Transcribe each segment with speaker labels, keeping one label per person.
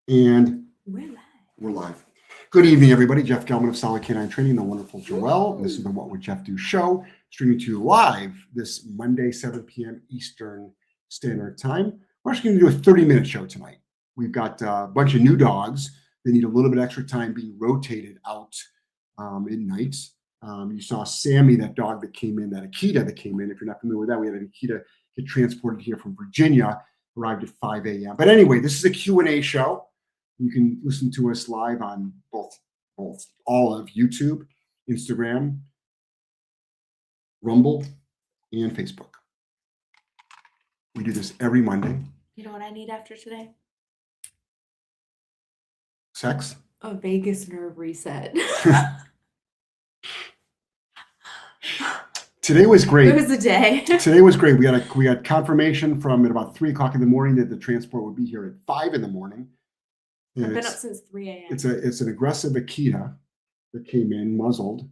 Speaker 1: And we're live. Good evening, everybody. Jeff Gelman of Solid Canine Training, the wonderful Joelle. This is the What Would Jeff Do show, streaming to you live this Monday, 7 p.m. Eastern Standard Time. We're actually going to do a 30-minute show tonight. We've got a bunch of new dogs. They need a little bit extra time being rotated out at night. You saw Sammy, that dog that came in, that Akita that came in. If you're not familiar with that, we had an Akita get transported here from Virginia, arrived at 5 a.m. But anyway, this is a Q&A show. You can listen to us live on both all of YouTube, Instagram, Rumble, and Facebook. We do this every Monday.
Speaker 2: You know what I need after today?
Speaker 1: Sex?
Speaker 2: A vagus nerve reset.
Speaker 1: Today was great.
Speaker 2: It was a day.
Speaker 1: Today was great. We got confirmation from at about 3 o'clock in the morning that the transport would be here at 5 in the morning.
Speaker 2: I've been up since 3 a.m.
Speaker 1: It's an aggressive Akita that came in muzzled,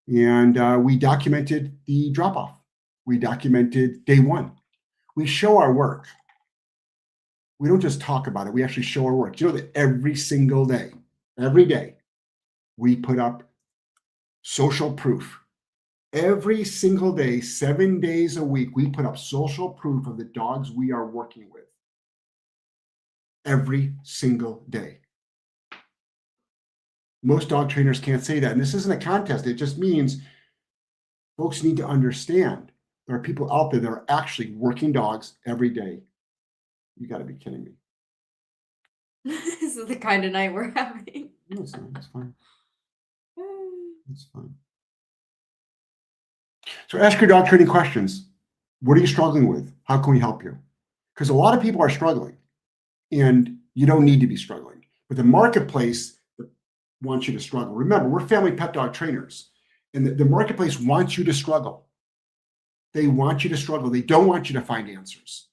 Speaker 1: and we documented the drop off. We documented day one. We show our work. We don't just talk about it. We actually show our work. You know that every single day, every day, we put up social proof. Every single day, 7 days a week, we put up social proof of the dogs we are working with. Every single day. Most dog trainers can't say that. And this isn't a contest. It just means folks need to understand there are people out there that are actually working dogs every day. You got to be kidding me.
Speaker 2: This is the kind of night we're having.
Speaker 1: No, it's not. It's fine. It's fine. So ask your dog training questions. What are you struggling with? How can we help you? Because a lot of people are struggling. And you don't need to be struggling. But the marketplace wants you to struggle. Remember, we're family pet dog trainers. And the marketplace wants you to struggle. They want you to struggle. They don't want you to find answers.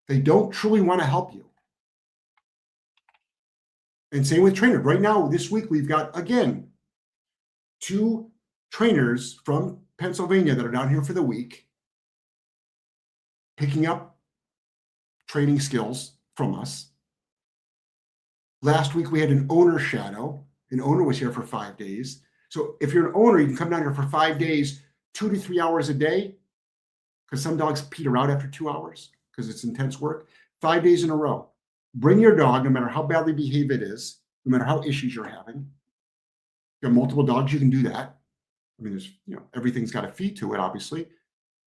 Speaker 1: They don't truly want to help you. And same with trainers. Right now, this week, we've got, again, 2 trainers from Pennsylvania that are down here for the week, picking up training skills from us. Last week, we had an owner shadow. An owner was here for 5 days. So if you're an owner, you can come down here for 5 days, 2 to 3 hours a day, because some dogs peter out after 2 hours because it's intense work. 5 days in a row. Bring your dog, no matter how badly behaved it is, no matter how issues you're having. You have multiple dogs, you can do that. I mean, there's, everything's got a fee to it, obviously,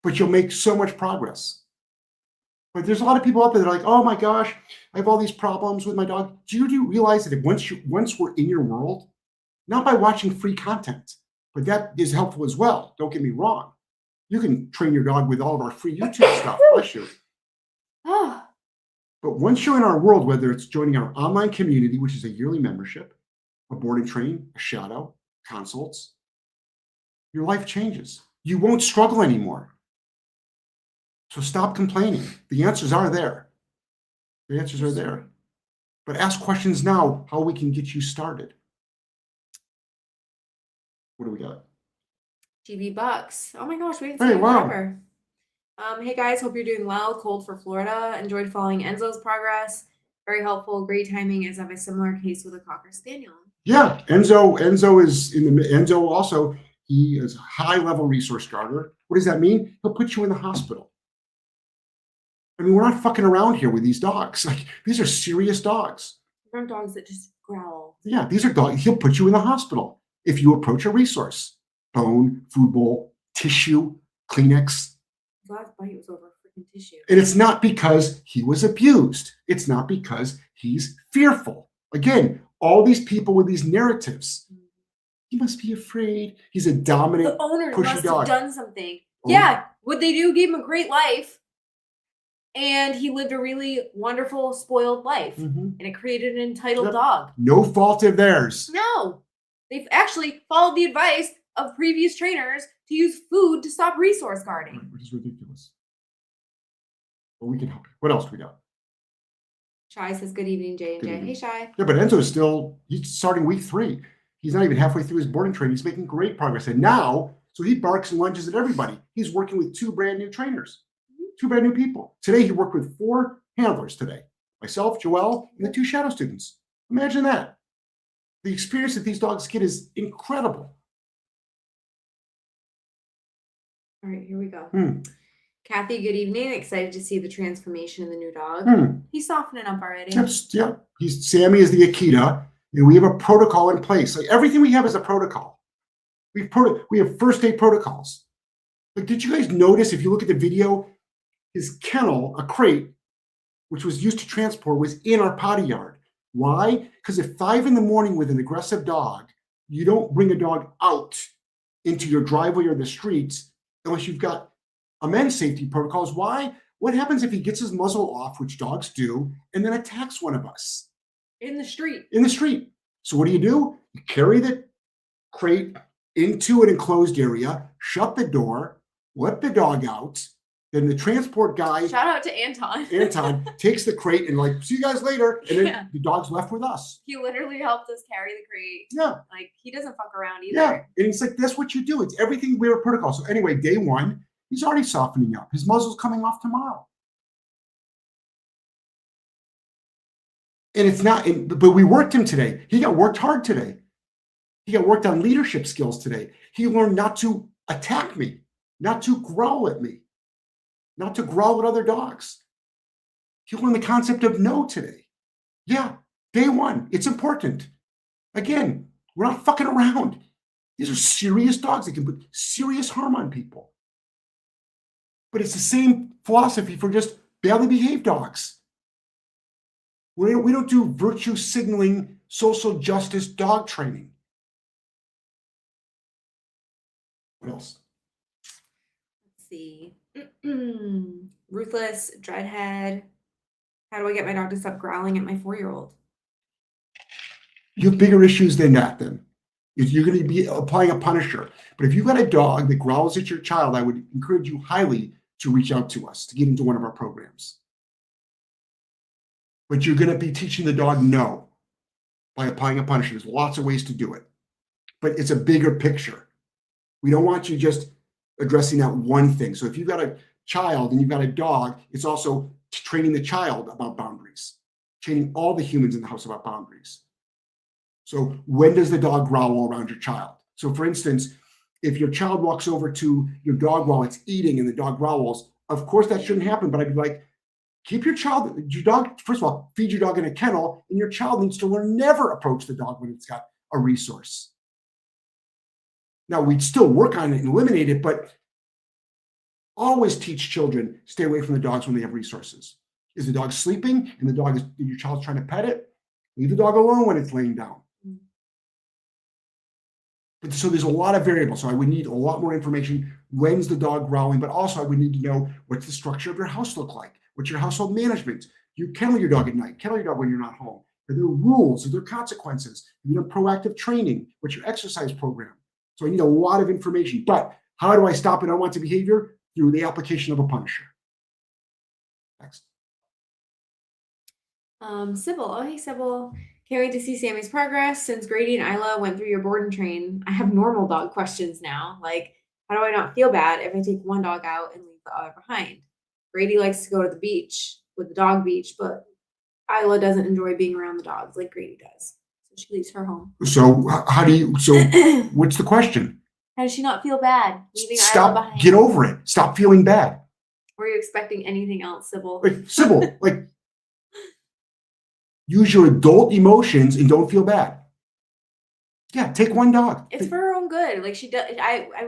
Speaker 1: but you'll make so much progress. But there's a lot of people out there that are like, oh my gosh, I have all these problems with my dog. Do you realize that once we're in your world, not by watching free content, but that is helpful as well. Don't get me wrong. You can train your dog with all of our free YouTube stuff. Bless you. But once you're in our world, whether it's joining our online community, which is a yearly membership, a board and train, a shadow, consults, your life changes. You won't struggle anymore. So stop complaining. The answers are there. The answers are there. But ask questions now how we can get you started. What do we got?
Speaker 2: TV Bucks. Oh my gosh, we haven't seen it forever. Hey guys, hope you're doing well. Cold for Florida. Enjoyed following Enzo's progress. Very helpful. Great timing, as I have a similar case with a Cocker Spaniel. Yeah, Enzo is in the Enzo also. He is a high-level resource starter. What does that mean? He'll put you in the hospital. I mean, we're not fucking around here with these dogs. Like, these are serious dogs. They're dogs that just growl.
Speaker 1: Yeah, these are dogs. He'll put you in the hospital if you approach a resource. Bone, food bowl, tissue, Kleenex.
Speaker 2: God's bite was over freaking tissue.
Speaker 1: And it's not because he was abused. It's not because he's fearful. Again, all these people with these narratives. He must be afraid. He's a dominant,
Speaker 2: the owner
Speaker 1: pushy
Speaker 2: must
Speaker 1: dog.
Speaker 2: have done something. Yeah, what they do gave him a great life. And he lived a really wonderful, spoiled life. And it created an entitled dog.
Speaker 1: No fault of theirs.
Speaker 2: No. They've actually followed the advice of previous trainers to use food to stop resource guarding.
Speaker 1: Right, which is ridiculous. But we can help you. What else do we got?
Speaker 2: Shy says, good evening, J&J. Hey, Shy.
Speaker 1: Yeah, but Enzo is still, he's starting week 3. He's not even halfway through his boarding training. He's making great progress. And now, so he barks and lunges at everybody. He's working with 2 brand new trainers, 2 brand new people. Today, he worked with 4 handlers today. myself, Joelle, and the 2 shadow students. Imagine that. The experience that these dogs get is incredible.
Speaker 2: All right, here we go.
Speaker 1: Hmm.
Speaker 2: Kathy, good evening. Excited to see the transformation in the new dog. He's softening up already.
Speaker 1: Yeah. Sammy is the Akita, and we have a protocol in place. Like everything we have is a protocol. We have first aid protocols. Like, did you guys notice if you look at the video, his kennel, a crate, which was used to transport, was in our potty yard. Why? Because at 5 a.m. with an aggressive dog, you don't bring a dog out into your driveway or the streets unless you've got immense safety protocols. Why? What happens if he gets his muzzle off, which dogs do, and then attacks one of us?
Speaker 2: In the street.
Speaker 1: In the street. So what do? You carry the crate into an enclosed area, shut the door, let the dog out. Then the transport guy,
Speaker 2: shout out to Anton.
Speaker 1: Anton takes the crate and like, see you guys later. And then the dog's left with us.
Speaker 2: He literally helped us carry the crate.
Speaker 1: Yeah.
Speaker 2: Like he doesn't fuck around either.
Speaker 1: Yeah. And it's like, that's what you do. It's everything we have a protocol. So anyway, day 1, he's already softening up. His muzzle's coming off tomorrow. And it's not, but we worked him today. He got worked hard today. He got worked on leadership skills today. He learned not to attack me, not to growl at me, not to growl at other dogs. He learned the concept of no today. Yeah, day 1, it's important. Again, we're not fucking around. These are serious dogs that can put serious harm on people. But it's the same philosophy for just badly behaved dogs. We don't do virtue signaling, social justice dog training. What else?
Speaker 2: Let's see. Ruthless, dreadhead. How do I get my dog to stop growling at my 4-year-old?
Speaker 1: You have bigger issues than that then. If you're going to be applying a punisher. But if you've got a dog that growls at your child, I would encourage you highly to reach out to us, to get into one of our programs. But you're going to be teaching the dog no by applying a punisher. There's lots of ways to do it. But it's a bigger picture. We don't want you just addressing that one thing. So if you've got a child and you've got a dog, it's also training the child about boundaries, training all the humans in the house about boundaries. So when does the dog growl around your child? So for instance, if your child walks over to your dog while it's eating and the dog growls, of course that shouldn't happen, but I'd be like, keep your dog, first of all, feed your dog in a kennel, and your child needs to learn never approach the dog when it's got a resource. Now, we'd still work on it and eliminate it, but always teach children, stay away from the dogs when they have resources. Is the dog sleeping and your child's trying to pet it? Leave the dog alone when it's laying down. But so there's a lot of variables. So I would need a lot more information. When's the dog growling? But also I would need to know what's the structure of your house look like? What's your household management? You kennel your dog at night, kennel your dog when you're not home. Are there rules? Are there consequences? Have you done proactive training? What's your exercise program? So I need a lot of information. But how do I stop an unwanted behavior? Through the application of a punisher. Next.
Speaker 2: Sybil. Oh, hey, Sybil. Can't wait to see Sammy's progress. Since Grady and Isla went through your board and train, I have normal dog questions now. Like, how do I not feel bad if I take one dog out and leave the other behind? Grady likes to go to the beach with the dog beach, but Isla doesn't enjoy being around the dogs like Grady does. So she leaves her home.
Speaker 1: So what's the question?
Speaker 2: How does she not feel bad leaving
Speaker 1: Isla
Speaker 2: behind?
Speaker 1: Get over it. Stop feeling bad.
Speaker 2: Were you expecting anything else, Sybil?
Speaker 1: Sybil, use your adult emotions and don't feel bad. Yeah, take one dog.
Speaker 2: It's for her own good. Like she does.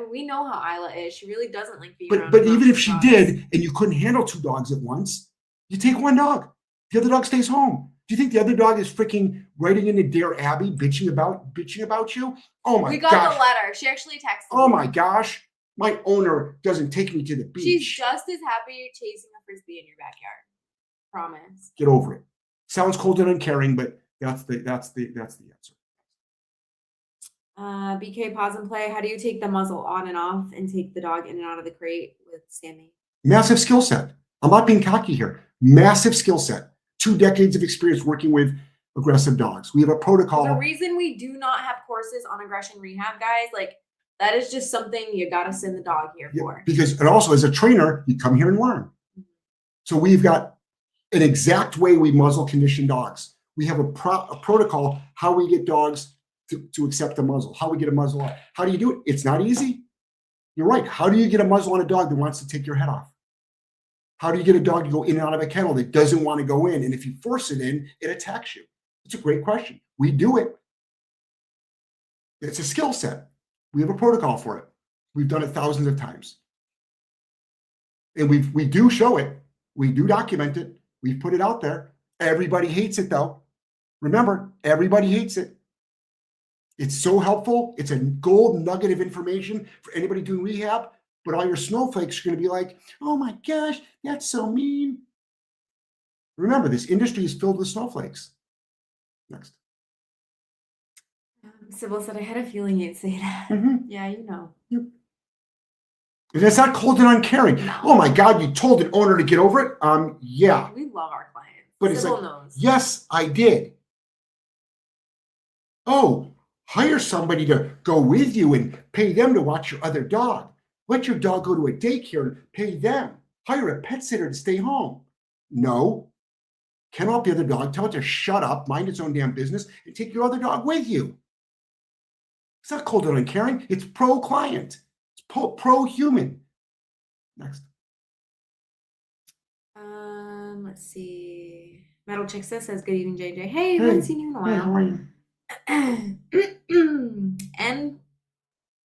Speaker 2: We know how Isla is. She really doesn't like being around.
Speaker 1: But even if she did, and you couldn't handle 2 dogs at once, you take one dog. The other dog stays home. Do you think the other dog is freaking writing into Dear Abby, bitching about you? Oh my gosh.
Speaker 2: We got the letter. She actually texted
Speaker 1: Oh
Speaker 2: me.
Speaker 1: my gosh. My owner doesn't take me to the beach.
Speaker 2: She's just as happy chasing a frisbee in your backyard. Promise.
Speaker 1: Get over it. Sounds cold and uncaring, but that's the answer.
Speaker 2: BK, pause and play. How do you take the muzzle on and off and take the dog in and out of the crate with Sammy?
Speaker 1: Massive skill set. I'm not being cocky here. Massive skill set. 2 decades of experience working with aggressive dogs. We have a protocol.
Speaker 2: The reason we do not have courses on aggression rehab, guys, that is just something you got to send the dog here for.
Speaker 1: Because, and also as a trainer, you come here and learn. So we've got an exact way we muzzle conditioned dogs. We have a protocol how we get dogs to accept a muzzle, how we get a muzzle off. How do you do it? It's not easy. You're right. How do you get a muzzle on a dog that wants to take your head off? How do you get a dog to go in and out of a kennel that doesn't want to go in? And if you force it in, it attacks you. It's a great question. We do it. It's a skill set. We have a protocol for it. We've done it thousands of times. And we do show it. We do document it. We've put it out there. Everybody hates it though. Remember, everybody hates it. It's so helpful. It's a gold nugget of information for anybody doing rehab. But all your snowflakes are going to be like, oh my gosh, that's so mean. Remember, this industry is filled with snowflakes. Next.
Speaker 2: Sybil said, I had a feeling you'd say that. Yeah, you know.
Speaker 1: Yep. And it's not cold and uncaring.
Speaker 2: No.
Speaker 1: Oh my God, you told an owner to get over it? Yeah.
Speaker 2: We love our clients.
Speaker 1: But it's
Speaker 2: Sybil
Speaker 1: like,
Speaker 2: knows.
Speaker 1: yes, I did. Oh, hire somebody to go with you and pay them to watch your other dog. Let your dog go to a daycare and pay them. Hire a pet sitter to stay home. No. Kennel up the other dog, tell it to shut up, mind its own damn business, and take your other dog with you. It's not cold and uncaring. It's pro-client. It's pro-human. Next.
Speaker 2: Let's see. Metal Chicksa says, good evening, JJ. Hey, haven't seen you in a while.
Speaker 1: Hey, how are you?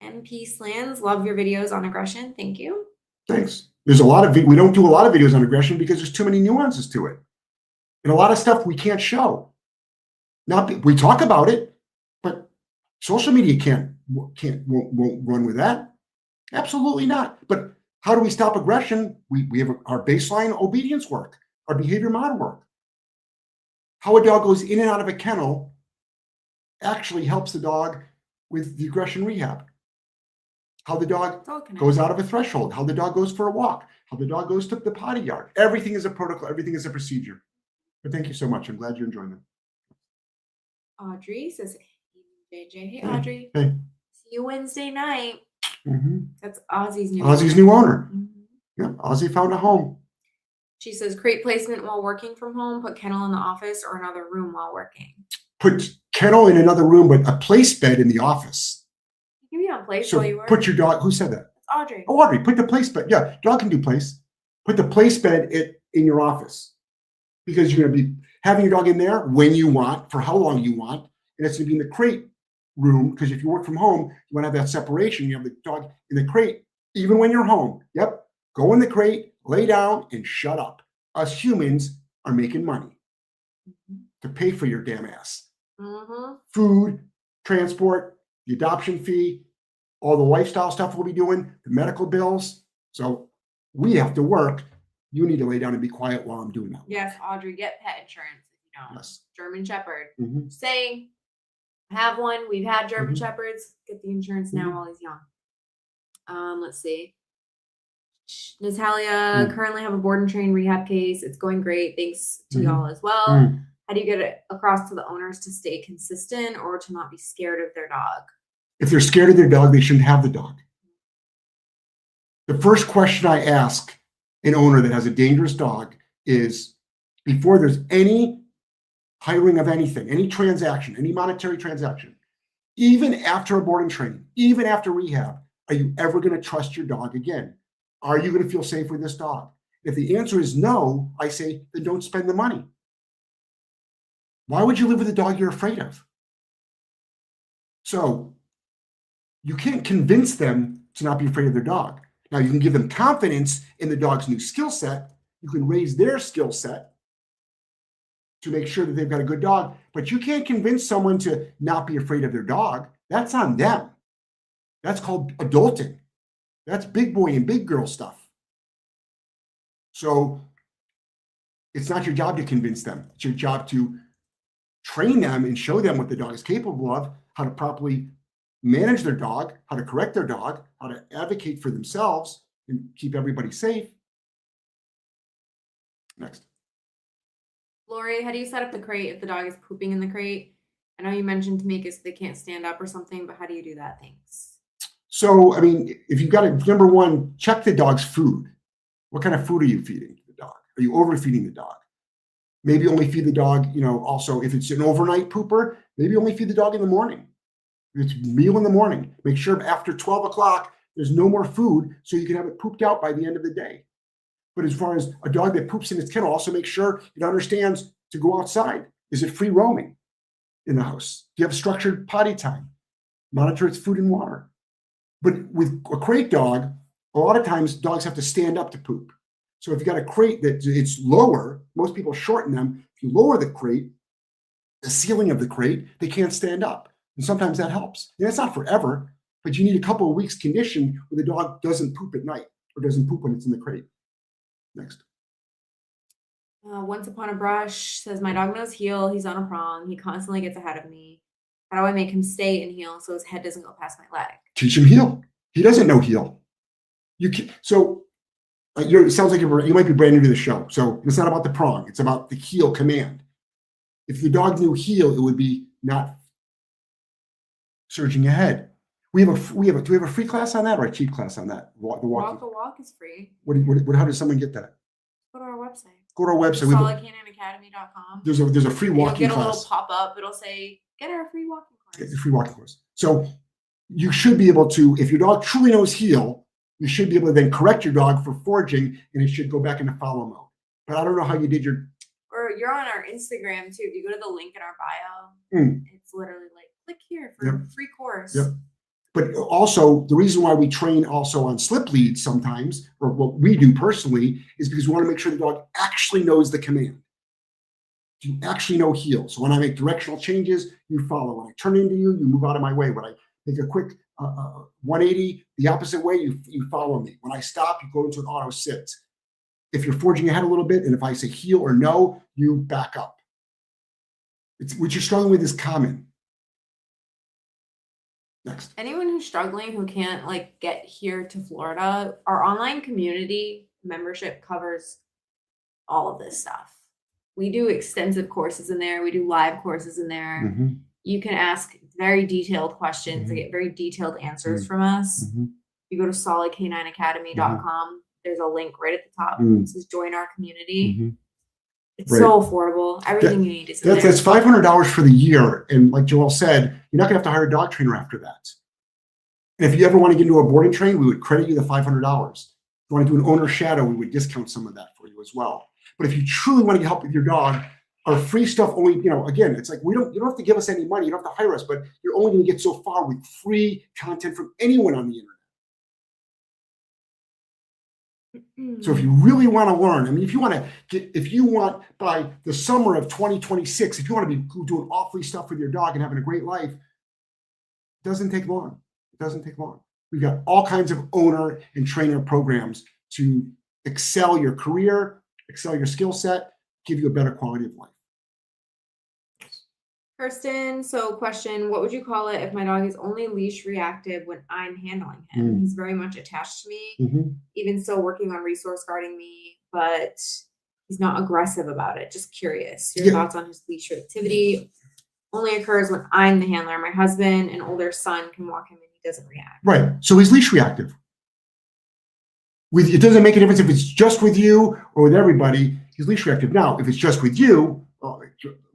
Speaker 2: NP Slans, love your videos on aggression. Thank you.
Speaker 1: Thanks. There's a lot of, we don't do a lot of videos on aggression because there's too many nuances to it. And a lot of stuff we can't show. We talk about it, but social media won't run with that. Absolutely not. But how do we stop aggression? We have our baseline obedience work, our behavior model work. How a dog goes in and out of a kennel actually helps the dog with the aggression rehab. How the dog goes out of a threshold, how the dog goes for a walk, how the dog goes to the potty yard. Everything is a protocol, everything is a procedure. But thank you so much. I'm glad you're enjoying it.
Speaker 2: Audrey says, hey, JJ. Hey, Audrey.
Speaker 1: Hey.
Speaker 2: See you Wednesday night.
Speaker 1: Mm-hmm.
Speaker 2: That's Ozzy's new
Speaker 1: owner.
Speaker 2: Mm-hmm.
Speaker 1: Yeah, Ozzy found a home.
Speaker 2: She says, crate placement while working from home, put kennel in the office or another room while working.
Speaker 1: Put kennel in another room, but a place bed in the office.
Speaker 2: You can be on place
Speaker 1: so
Speaker 2: while you work.
Speaker 1: Put your dog, who said that?
Speaker 2: It's Audrey.
Speaker 1: Oh, Audrey, put the place bed. Yeah, dog can do place. Put the place bed in your office because you're going to be having your dog in there when you want, for how long you want. And it's going to be in the crate room because if you work from home, you want to have that separation. You have the dog in the crate, even when you're home. Yep. Go in the crate, lay down, and shut up. Us humans are making money to pay for your damn ass. Food, transport, the adoption fee, all the lifestyle stuff we'll be doing, the medical bills. So we have to work. You need to lay down and be quiet while I'm doing that.
Speaker 2: Yes, Audrey, get pet insurance. You know,
Speaker 1: yes.
Speaker 2: German Shepherd. Saying, have one. We've had German Shepherds. Get the insurance now while he's young. Let's see. Natalia, currently have a board and train rehab case. It's going great. Thanks to y'all as well. How do you get it across to the owners to stay consistent or to not be scared of their dog?
Speaker 1: If they're scared of their dog, they shouldn't have the dog. The first question I ask an owner that has a dangerous dog is, before there's any hiring of anything, any transaction, any monetary transaction, even after a board and train, even after rehab, are you ever going to trust your dog again? Are you going to feel safe with this dog? If the answer is no, I say, then don't spend the money. Why would you live with a dog you're afraid of? So you can't convince them to not be afraid of their dog. Now, you can give them confidence in the dog's new skill set. You can raise their skill set to make sure that they've got a good dog, but you can't convince someone to not be afraid of their dog. That's on them. That's called adulting. That's big boy and big girl stuff. So it's not your job to convince them. It's your job to train them and show them what the dog is capable of, how to properly manage their dog, how to correct their dog, how to advocate for themselves and keep everybody safe. Next.
Speaker 2: Lori, how do you set up the crate if the dog is pooping in the crate? I know you mentioned to make it so they can't stand up or something, but how do you do that? Thanks.
Speaker 1: So, I mean, if you've got to, number one, check the dog's food. What kind of food are you feeding the dog? Are you overfeeding the dog? Maybe only feed the dog, also if it's an overnight pooper, maybe only feed the dog in the morning. It's meal in the morning. Make sure after 12 o'clock, there's no more food so you can have it pooped out by the end of the day. But as far as a dog that poops in its kennel, also make sure it understands to go outside. Is it free roaming in the house? Do you have structured potty time? Monitor its food and water. But with a crate dog, a lot of times dogs have to stand up to poop. So if you got a crate that it's lower, most people shorten them. If you lower the crate, the ceiling of the crate, they can't stand up. And sometimes that helps. And it's not forever, but you need a couple of weeks condition where the dog doesn't poop at night or doesn't poop when it's in the crate. Next.
Speaker 2: Once Upon a Brush says, my dog knows heel. He's on a prong. He constantly gets ahead of me. How do I make him stay in heel so his head doesn't go past my leg?
Speaker 1: Teach him heel. He doesn't know heel. It sounds like you might be brand new to the show. So it's not about the prong. It's about the heel command. If the dog knew heel, it would be not surging ahead. Do we have a free class on that or a cheap class on that?
Speaker 2: Walk the Walk is free.
Speaker 1: How does someone get that?
Speaker 2: Go to our website.
Speaker 1: Go to our website.
Speaker 2: solidcanineacademy.com.
Speaker 1: There's a free walking
Speaker 2: class. You'll get a little pop-up. It'll say, get our free walking course.
Speaker 1: Get the free walking course. So you should be able to, if your dog truly knows heel, you should be able to then correct your dog for foraging and it should go back into follow mode. But I don't know how you did your...
Speaker 2: Or you're on our Instagram too. If you go to the link in our bio, it's literally like, click here for a free course.
Speaker 1: Yep. But also, the reason why we train also on slip leads sometimes, or what we do personally, is because we want to make sure the dog actually knows the command. You actually know heel. So when I make directional changes, you follow. When I turn into you, you move out of my way. When I make a quick 180 the opposite way, you follow me. When I stop, you go into an auto sit. If you're forging ahead a little bit, and if I say heel or no, you back up. What you're struggling with is common. Next.
Speaker 2: Anyone who's struggling who can't get here to Florida, our online community membership covers all of this stuff. We do extensive courses in there. We do live courses in there.
Speaker 1: Mm-hmm.
Speaker 2: You can ask very detailed questions and get very detailed answers from us.
Speaker 1: Mm-hmm.
Speaker 2: You go to solidcanineacademy.com. There's a link right at the top. It says join our community.
Speaker 1: Mm-hmm.
Speaker 2: It's so affordable. Everything you need is in there.
Speaker 1: That's $500 for the year. And like Joel said, you're not going to have to hire a dog trainer after that. And if you ever want to get into a boarding train, we would credit you the $500. If you want to do an owner shadow, we would discount some of that for you as well. But if you truly want to get help with your dog, our free stuff only, again, it's like you don't have to give us any money. You don't have to hire us, but you're only going to get so far with free content from anyone on the internet. So if you really want to learn, if you want by the summer of 2026, if you want to be doing awfully stuff with your dog and having a great life, it doesn't take long. It doesn't take long. We've got all kinds of owner and trainer programs to excel your career, excel your skill set, give you a better quality of life.
Speaker 2: Kirsten, question, what would you call it if my dog is only leash reactive when I'm handling him? He's very much attached to me, even still working on resource guarding me, but he's not aggressive about it. Just curious. Your thoughts on his leash reactivity? Only occurs when I'm the handler. My husband and older son can walk him and he doesn't react.
Speaker 1: Right. So he's leash reactive. It doesn't make a difference if it's just with you or with everybody. He's leash reactive. Now, if it's just with you,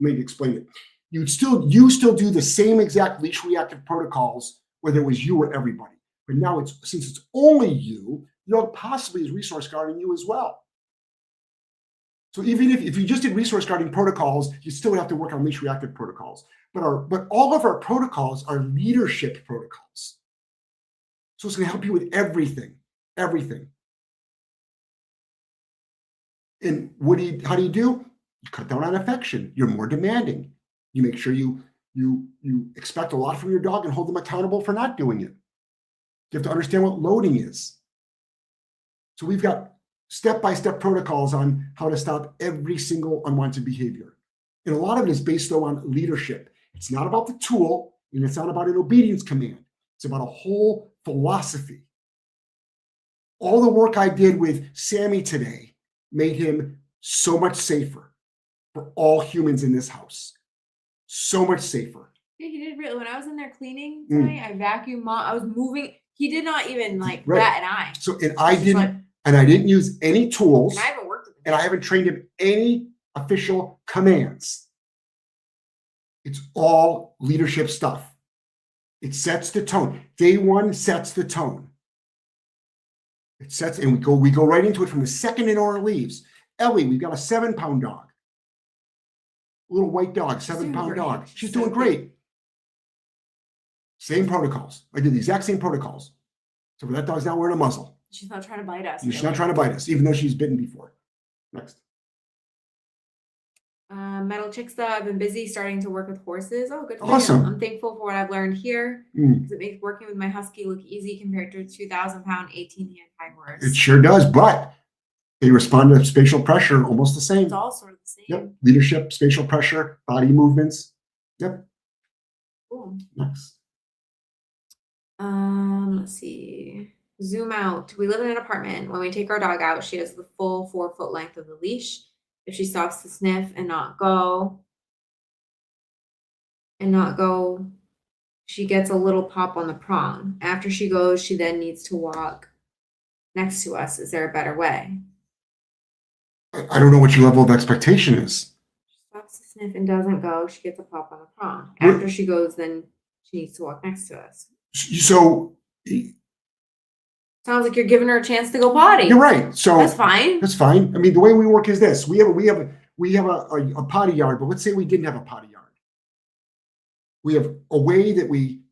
Speaker 1: maybe explain it. You still do the same exact leash reactive protocols, whether it was you or everybody. But now since it's only you, the dog possibly is resource guarding you as well. So even if you just did resource guarding protocols, you still have to work on leash reactive protocols. But all of our protocols are leadership protocols. So it's going to help you with everything. And how do? You cut down on affection. You're more demanding. You make sure you expect a lot from your dog and hold them accountable for not doing it. You have to understand what loading is. So we've got step-by-step protocols on how to stop every single unwanted behavior. And a lot of it is based though on leadership. It's not about the tool and it's not about an obedience command. It's about a whole philosophy. All the work I did with Sammy today made him so much safer for all humans in this house. So much safer.
Speaker 2: Yeah, he did really. When I was in there cleaning tonight, I vacuumed. I was moving. He did not even bat an eye.
Speaker 1: So I didn't use any tools.
Speaker 2: And I haven't worked with him.
Speaker 1: And I haven't trained him any official commands. It's all leadership stuff. It sets the tone. Day one sets the tone. It sets, and we go right into it from the second an owner leaves. Ellie, we've got a 7-pound dog. A little white dog, 7-pound dog. She's doing great. Same protocols. I did the exact same protocols. So that dog's not wearing a muzzle.
Speaker 2: She's not trying to bite us.
Speaker 1: She's not trying to bite us, even though she's bitten before. Next.
Speaker 2: Metal Chicksta, I've been busy starting to work with horses. Oh, good for
Speaker 1: Awesome.
Speaker 2: you. I'm thankful for what I've learned here because it makes working with my husky look easy compared to a 2,000-pound 18-hand high horse.
Speaker 1: It sure does, but they respond to spatial pressure almost the same.
Speaker 2: It's all sort of the same.
Speaker 1: Yep. Leadership, spatial pressure, body movements. Yep.
Speaker 2: Cool.
Speaker 1: Next.
Speaker 2: Let's see. Zoom out. We live in an apartment. When we take our dog out, she has the full 4-foot length of the leash. If she stops to sniff and not go, she gets a little pop on the prong. After she goes, she then needs to walk next to us. Is there a better way?
Speaker 1: I don't know what your level of expectation is.
Speaker 2: She stops to sniff and doesn't go. She gets a pop on the prong. After she goes, then she needs to walk next to us.
Speaker 1: So
Speaker 2: sounds like you're giving her a chance to go potty.
Speaker 1: You're right. So
Speaker 2: that's fine.
Speaker 1: That's fine. I mean, the way we work is this: we have a potty yard, but let's say we didn't have a potty yard. We have a way that we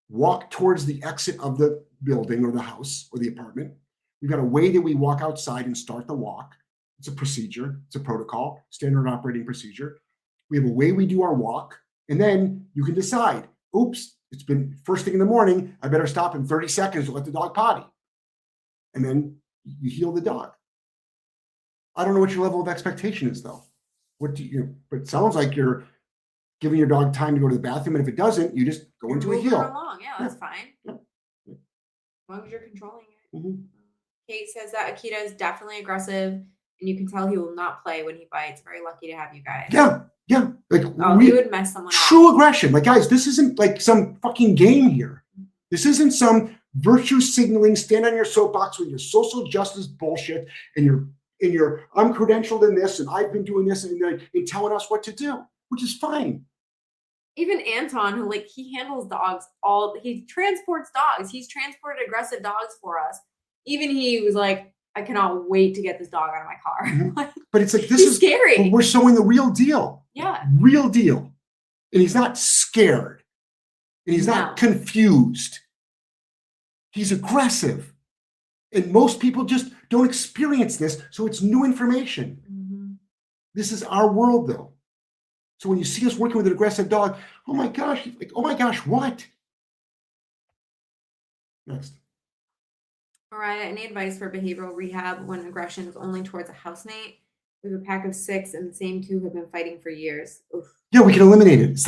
Speaker 1: walk towards the exit of the building or the house or the apartment. We've got a way that we walk outside and start the walk. It's a procedure. It's a protocol, standard operating procedure. We have a way we do our walk, and then you can decide, oops, it's been first thing in the morning. I better stop in 30 seconds to let the dog potty. And then you heal the dog. I don't know what your level of expectation is, though. But it sounds like you're giving your dog time to go to the bathroom, and if it doesn't, you just go into a heel.
Speaker 2: Along. Yeah, that's fine.
Speaker 1: Yeah.
Speaker 2: As long as you're controlling it.
Speaker 1: Mm-hmm.
Speaker 2: Kate says that Akita is definitely aggressive, and you can tell he will not play when he bites. Very lucky to have you guys.
Speaker 1: Yeah. Like
Speaker 2: he would mess someone up.
Speaker 1: True aggression. Like, guys, this isn't like some fucking game here. This isn't some virtue signaling, stand on your soapbox with your social justice bullshit and your I'm credentialed in this and I've been doing this and telling us what to do, which is fine.
Speaker 2: Even Anton, who he handles dogs he transports dogs. He's transported aggressive dogs for us. Even he was like, I cannot wait to get this dog out of my car.
Speaker 1: Mm-hmm. But it's like, this is
Speaker 2: scary.
Speaker 1: We're showing the real deal.
Speaker 2: Yeah.
Speaker 1: Real deal. And he's not scared. And he's not confused. He's aggressive. And most people just don't experience this. So it's new information.
Speaker 2: Mm-hmm.
Speaker 1: This is our world, though. So when you see us working with an aggressive dog, oh my gosh, what? Next.
Speaker 2: All right, any advice for behavioral rehab when aggression is only towards a housemate? We have a pack of 6 and the same 2 have been fighting for years. Oof.
Speaker 1: Yeah, we can eliminate it. It's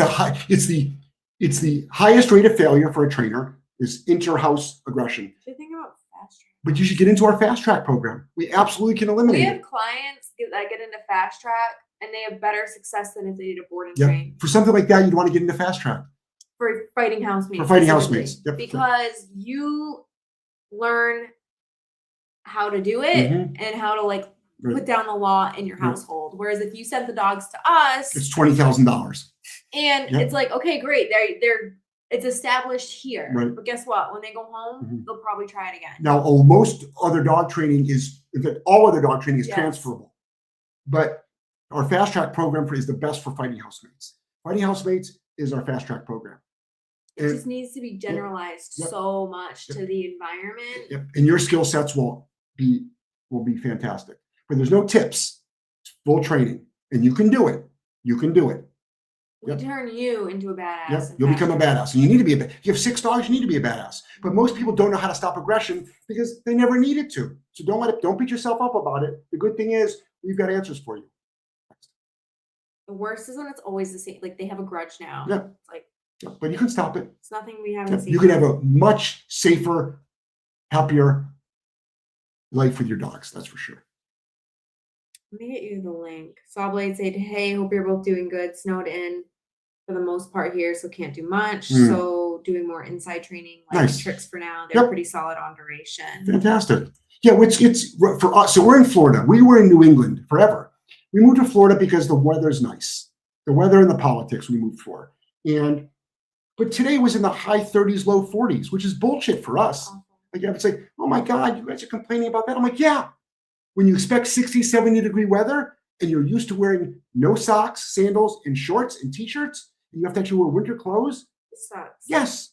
Speaker 1: the highest rate of failure for a trainer is inter-house aggression.
Speaker 2: Should think about fast track.
Speaker 1: But you should get into our fast track program. We absolutely can eliminate it.
Speaker 2: We have clients that get into fast track and they have better success than if they did a board and train.
Speaker 1: For something like that, you'd want to get into fast track.
Speaker 2: For fighting housemates.
Speaker 1: For fighting housemates. Yep.
Speaker 2: Because you learn how to do it and how to put down the law in your household. Whereas if you sent the dogs to us,
Speaker 1: it's $20,000.
Speaker 2: And it's like, okay, great. It's established here.
Speaker 1: Right.
Speaker 2: But guess what? When they go home, they'll probably try it again.
Speaker 1: Now, most other dog training all other dog training is transferable. But our fast track program is the best for fighting housemates. Fighting housemates is our fast track program.
Speaker 2: It just needs to be generalized so much to the environment.
Speaker 1: Yep. And your skill sets will be fantastic. But there's no tips. It's full training. And you can do it. You can do it.
Speaker 2: We turn you into a badass.
Speaker 1: Yep. You'll become a badass. And you need to be if you have 6 dogs, you need to be a badass. But most people don't know how to stop aggression because they never needed to. So don't beat yourself up about it. The good thing is we've got answers for you.
Speaker 2: The worst is when it's always the same. Like they have a grudge now.
Speaker 1: Yeah.
Speaker 2: It's like,
Speaker 1: but you can stop it.
Speaker 2: It's nothing we haven't seen.
Speaker 1: You can have a much safer, happier life with your dogs. That's for sure.
Speaker 2: Let me get you the link. Sawblade said, hey, hope you're both doing good. Snowed in for the most part here, so can't do much. So doing more inside training, tricks for now. They're pretty solid on duration.
Speaker 1: Fantastic. Yeah, it's for us. So we're in Florida. We were in New England forever. We moved to Florida because the weather's nice. The weather and the politics we moved for. But today was in the high 30s, low 40s, which is bullshit for us. Like, I would say, oh my God, you guys are complaining about that. I'm like, yeah. When you expect 60, 70-degree weather and you're used to wearing no socks, sandals, and shorts and t-shirts, and you have to actually wear winter clothes.
Speaker 2: It sucks.
Speaker 1: Yes.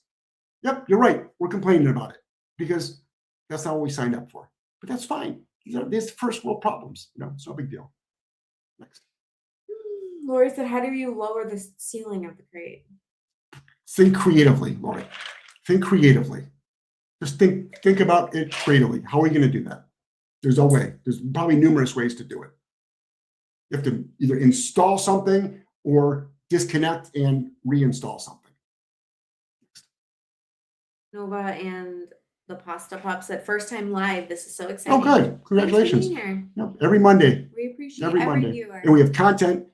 Speaker 1: Yep, you're right. We're complaining about it because that's not what we signed up for. But that's fine. These first world problems. It's no big deal. Next.
Speaker 2: Lori said, how do you lower the ceiling of the crate?
Speaker 1: Think creatively, Lori. Think creatively. Just think about it creatively. How are we going to do that? There's a way. There's probably numerous ways to do it. You have to either install something or disconnect and reinstall something.
Speaker 2: Nova and the Pasta Pup said, first time live. This is so exciting.
Speaker 1: Oh, good. Congratulations.
Speaker 2: Thanks for being here.
Speaker 1: Yep, every Monday.
Speaker 2: We appreciate
Speaker 1: every Monday.
Speaker 2: viewer.
Speaker 1: And we have content,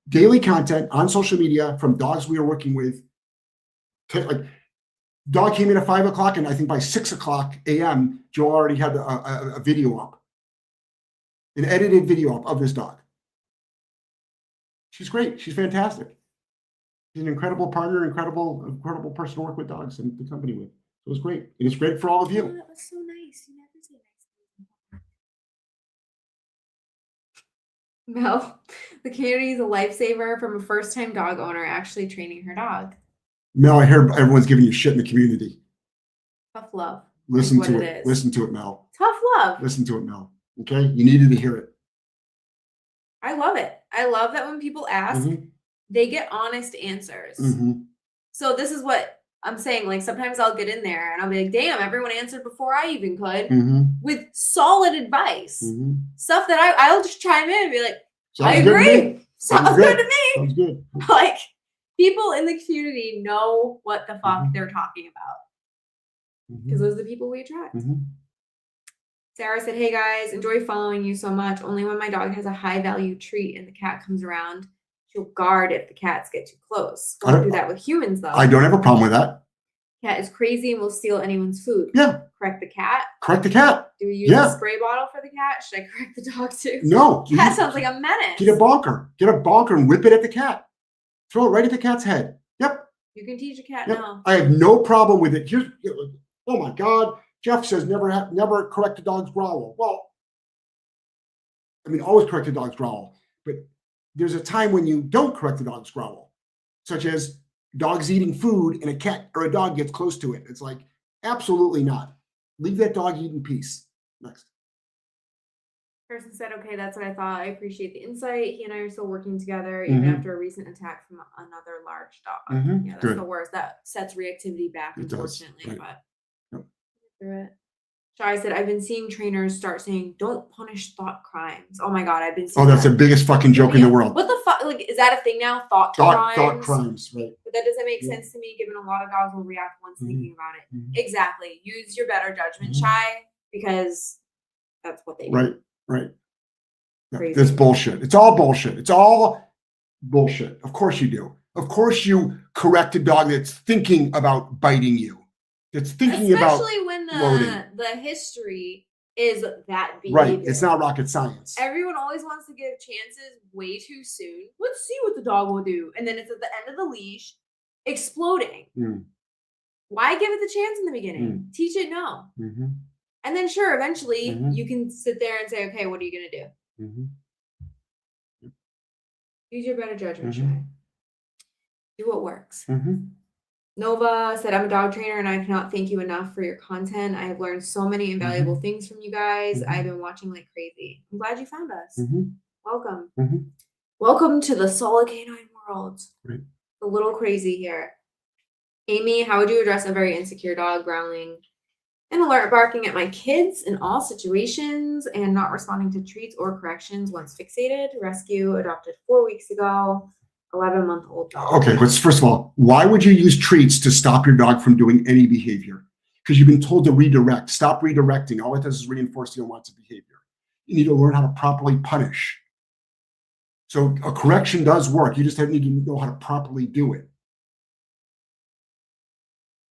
Speaker 1: daily content on social media from dogs we are working with. Like, dog came in at 5 o'clock, and I think by 6 o'clock a.m., Joe already had a video up, an edited video up of this dog. She's great. She's fantastic. She's an incredible partner, incredible person to work with dogs and the company with. It was great. And it's great for all of you.
Speaker 2: Oh, that was so nice. You never say nice. Mel, the community is a lifesaver from a first-time dog owner actually training her dog.
Speaker 1: Mel, I hear everyone's giving you shit in the community.
Speaker 2: Tough love.
Speaker 1: Listen to it. Listen to it, Mel.
Speaker 2: Tough love.
Speaker 1: Listen to it, Mel. Okay? You needed to hear it.
Speaker 2: I love it. I love that when people ask, they get honest answers. So this is what I'm saying. Like, sometimes I'll get in there and I'll be like, damn, everyone answered before I even could with solid advice. Stuff that I'll just chime in and be like, I agree. Sounds good to me.
Speaker 1: Sounds good.
Speaker 2: Like, people in the community know what the fuck they're talking about. Because those are the people we attract. Sarah said, hey guys, enjoy following you so much. Only when my dog has a high value treat and the cat comes around, she'll guard if the cats get too close. Don't do that with humans though.
Speaker 1: I don't have a problem with that.
Speaker 2: Cat is crazy and will steal anyone's food.
Speaker 1: Yeah.
Speaker 2: Correct the cat.
Speaker 1: Correct the cat.
Speaker 2: Do we use a spray bottle for the cat? Should I correct the dog too?
Speaker 1: No.
Speaker 2: Cat sounds like a menace.
Speaker 1: Get a bonker. Get a bonker and whip it at the cat. Throw it right at the cat's head. Yep.
Speaker 2: You can teach a cat now.
Speaker 1: I have no problem with it. Oh my God. Jeff says never correct a dog's growl. Well, I mean, always correct a dog's growl, but there's a time when you don't correct the dog's growl, such as dogs eating food and a cat or a dog gets close to it. It's like, absolutely not. Leave that dog eat in peace. Next.
Speaker 2: Person said, okay, that's what I thought. I appreciate the insight. He and I are still working together, even after a recent attack from another large dog. Yeah, that's the worst. That sets reactivity back, unfortunately. But through it. Shai said, I've been seeing trainers start saying, don't punish thought crimes. Oh my God, I've been seeing
Speaker 1: that's the biggest fucking joke in the world.
Speaker 2: What the fuck? Like, is that a thing now? Thought crimes?
Speaker 1: Thought crimes, right.
Speaker 2: But that doesn't make sense to me, given a lot of dogs will react once thinking about it. Exactly. Use your better judgment, Shai, because that's what they do.
Speaker 1: Right. That's bullshit. It's all bullshit. It's all bullshit. Of course you do. Of course you correct a dog that's thinking about biting you. That's thinking
Speaker 2: especially when the history is that behavior.
Speaker 1: Right. It's not rocket science.
Speaker 2: Everyone always wants to give chances way too soon. Let's see what the dog will do. And then it's at the end of the leash exploding. Why give it the chance in the beginning? Teach it no. And then sure, eventually you can sit there and say, okay, what are you going to do? Use your better judgment, Shai. Do what works. Nova said, I'm a dog trainer and I cannot thank you enough for your content. I have learned so many invaluable things from you guys. I've been watching like crazy. I'm glad you found us. Welcome. Welcome to the solid canine world.
Speaker 1: Right.
Speaker 2: A little crazy here. Amy, how would you address a very insecure dog growling and alert barking at my kids in all situations and not responding to treats or corrections once fixated? Rescue, adopted 4 weeks ago. 11-month-old dog.
Speaker 1: Okay, first of all, why would you use treats to stop your dog from doing any behavior? Because you've been told to redirect. Stop redirecting. All it does is reinforce the unwanted behavior. You need to learn how to properly punish. So a correction does work. You just need to know how to properly do it.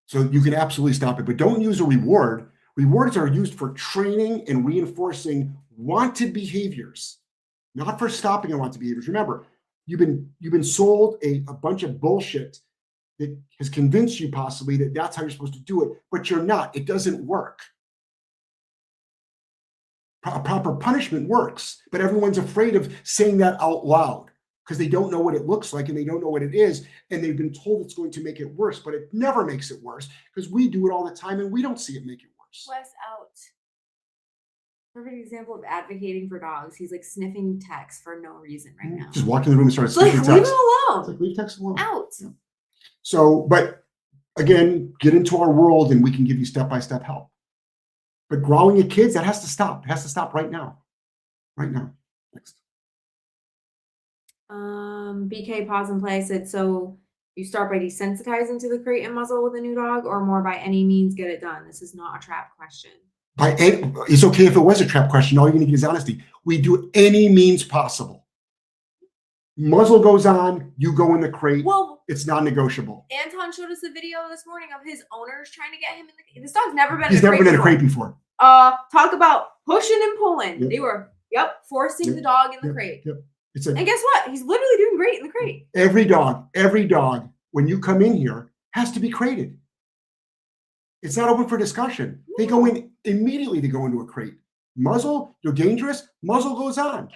Speaker 1: So you can absolutely stop it, but don't use a reward. Rewards are used for training and reinforcing wanted behaviors. not for stopping unwanted behaviors. Remember, you've been sold a bunch of bullshit that has convinced you possibly that that's how you're supposed to do it, but you're not. It doesn't work. Proper punishment works, but everyone's afraid of saying that out loud because they don't know what it looks like and they don't know what it is, and they've been told it's going to make it worse, but it never makes it worse because we do it all the time and we don't see it make it worse.
Speaker 2: Wes out. Perfect example of advocating for dogs. He's like sniffing Tex for no reason right now.
Speaker 1: Just walk in the room and start
Speaker 2: Like,
Speaker 1: sniffing
Speaker 2: leave
Speaker 1: Tex.
Speaker 2: him alone.
Speaker 1: It's like, leave Tex alone.
Speaker 2: Out.
Speaker 1: Yeah. So, but again, get into our world and we can give you step-by-step help. But growling at kids, that has to stop. It has to stop right now. Right now. Next.
Speaker 2: BK Pause and Play said, so you start by desensitizing to the crate and muzzle with a new dog, or more by any means get it done? This is not a trap question.
Speaker 1: It's okay if it was a trap question. All you're going to get is honesty. We do any means possible. Muzzle goes on, you go in the crate.
Speaker 2: Well,
Speaker 1: it's non-negotiable.
Speaker 2: Anton showed us a video this morning of his owners trying to get him in the. This dog's never been.
Speaker 1: He's never been in a crate before.
Speaker 2: Talk about pushing and pulling.
Speaker 1: Yep.
Speaker 2: They were forcing the dog in the crate.
Speaker 1: Yep.
Speaker 2: And guess what? He's literally doing great in the crate.
Speaker 1: Every dog, when you come in here, has to be crated. It's not open for discussion. They go in immediately. They go into a crate. Muzzle, you're dangerous. Muzzle goes on.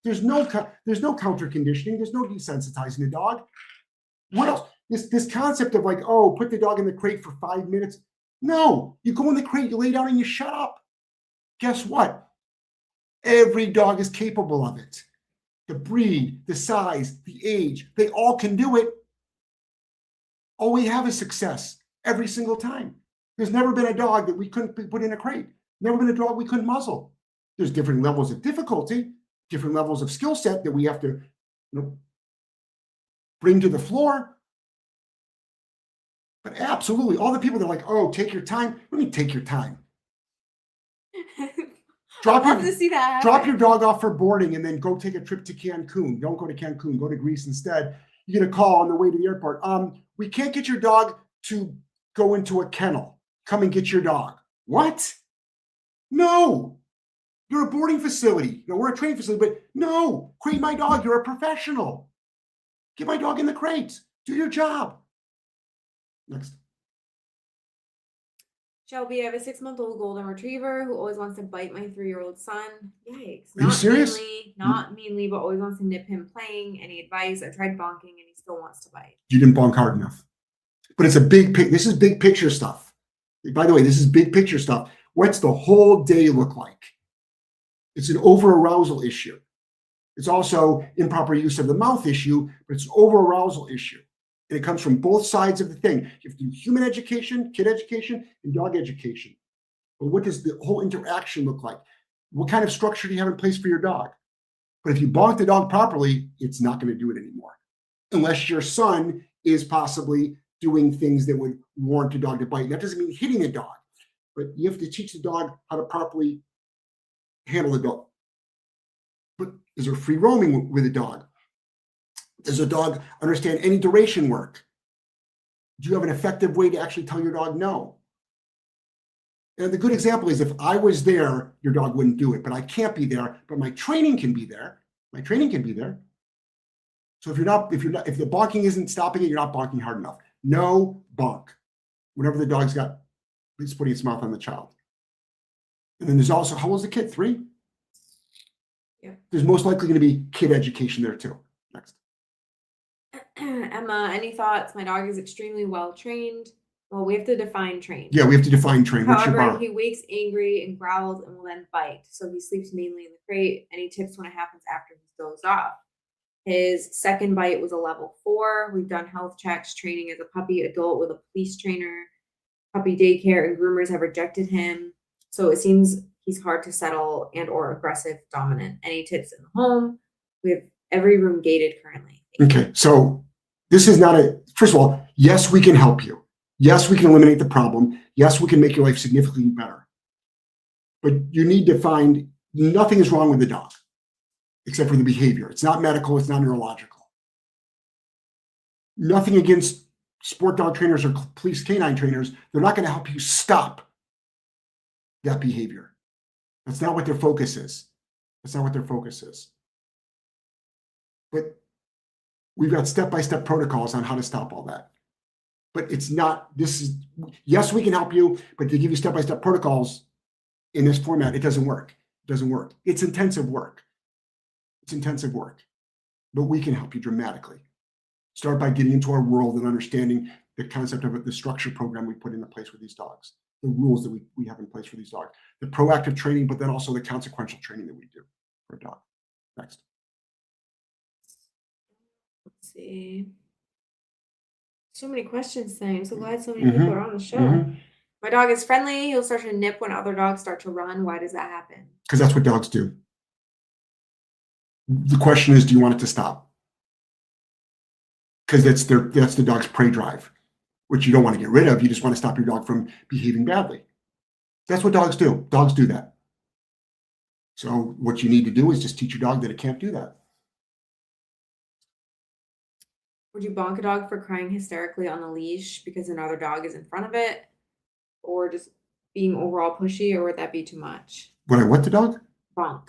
Speaker 1: There's no counter conditioning. There's no desensitizing the dog. What else? This concept of like, oh, put the dog in the crate for 5 minutes. No, you go in the crate, you lay down and you shut up. Guess what? Every dog is capable of it. The breed, the size, the age, they all can do it. All we have is success every single time. There's never been a dog that we couldn't put in a crate. Never been a dog we couldn't muzzle. There's different levels of difficulty, different levels of skill set that we have to, bring to the floor. But absolutely, all the people that are like, oh, take your time. What do you mean take your time? Drop your dog off for boarding and then go take a trip to Cancun. Don't go to Cancun, go to Greece instead. You get a call on the way to the airport. We can't get your dog to go into a kennel. Come and get your dog. What? No. You're a boarding facility. We're a training facility, but no. Crate my dog. You're a professional. Get my dog in the crate. Do your job. Next.
Speaker 2: Shelby, I have a 6-month-old golden retriever who always wants to bite my 3-year-old son. Yikes.
Speaker 1: Are you serious?
Speaker 2: Not meanly, but always wants to nip him playing. Any advice? I tried bonking and he still wants to bite.
Speaker 1: You didn't bonk hard enough. But it's this is big picture stuff. By the way, this is big picture stuff. What's the whole day look like? It's an over-arousal issue. It's also improper use of the mouth issue, but it's an over-arousal issue. And it comes from both sides of the thing. You have to do human education, kid education, and dog education. But what does the whole interaction look like? What kind of structure do you have in place for your dog? But if you bonk the dog properly, it's not going to do it anymore. Unless your son is possibly doing things that would warrant a dog to bite. And that doesn't mean hitting a dog, but you have to teach the dog how to properly handle the dog. But is there free roaming with a dog? Does a dog understand any duration work? Do you have an effective way to actually tell your dog no? And the good example is if I was there, your dog wouldn't do it, but I can't be there, but my training can be there. My training can be there. So if the bonking isn't stopping it, you're not bonking hard enough. No bonk. Whenever the dog's got, he's putting its mouth on the child. And then there's also, how old is the kid? 3?
Speaker 2: Yeah.
Speaker 1: There's most likely going to be kid education there too. Next.
Speaker 2: Emma, any thoughts? My dog is extremely well trained. Well, we have to define trained.
Speaker 1: Yeah, we have to define trained. What's your
Speaker 2: However,
Speaker 1: bar?
Speaker 2: he wakes angry and growls and will then bite. So he sleeps mainly in the crate. Any tips when it happens after he's dozed off? His second bite was a level 4. We've done health checks, training as a puppy adult with a police trainer. Puppy daycare and groomers have rejected him. So it seems he's hard to settle and or aggressive dominant. Any tips in the home? We have every room gated currently.
Speaker 1: Okay, so this is not first of all, yes, we can help you. Yes, we can eliminate the problem. Yes, we can make your life significantly better. But you need to find nothing is wrong with the dog except for the behavior. It's not medical. It's not neurological. Nothing against sport dog trainers or police canine trainers. They're not going to help you stop that behavior. That's not what their focus is. That's not what their focus is. But we've got step-by-step protocols on how to stop all that. But it's not, yes, we can help you, but to give you step-by-step protocols in this format, it doesn't work. It doesn't work. It's intensive work. It's intensive work, but we can help you dramatically. Start by getting into our world and understanding the concept of the structure program we put into place with these dogs, the rules that we have in place for these dogs, the proactive training, but then also the consequential training that we do for a dog. Next.
Speaker 2: Let's see. So many questions tonight. I'm so glad so many people are on the show. My dog is friendly. He'll start to nip when other dogs start to run. Why does that happen?
Speaker 1: Because that's what dogs do. The question is, do you want it to stop? Because that's the dog's prey drive, which you don't want to get rid of. You just want to stop your dog from behaving badly. That's what dogs do. Dogs do that. So what you need to do is just teach your dog that it can't do that.
Speaker 2: Would you bonk a dog for crying hysterically on the leash because another dog is in front of it? Or just being overall pushy, or would that be too much?
Speaker 1: Would I what the dog?
Speaker 2: Bonk.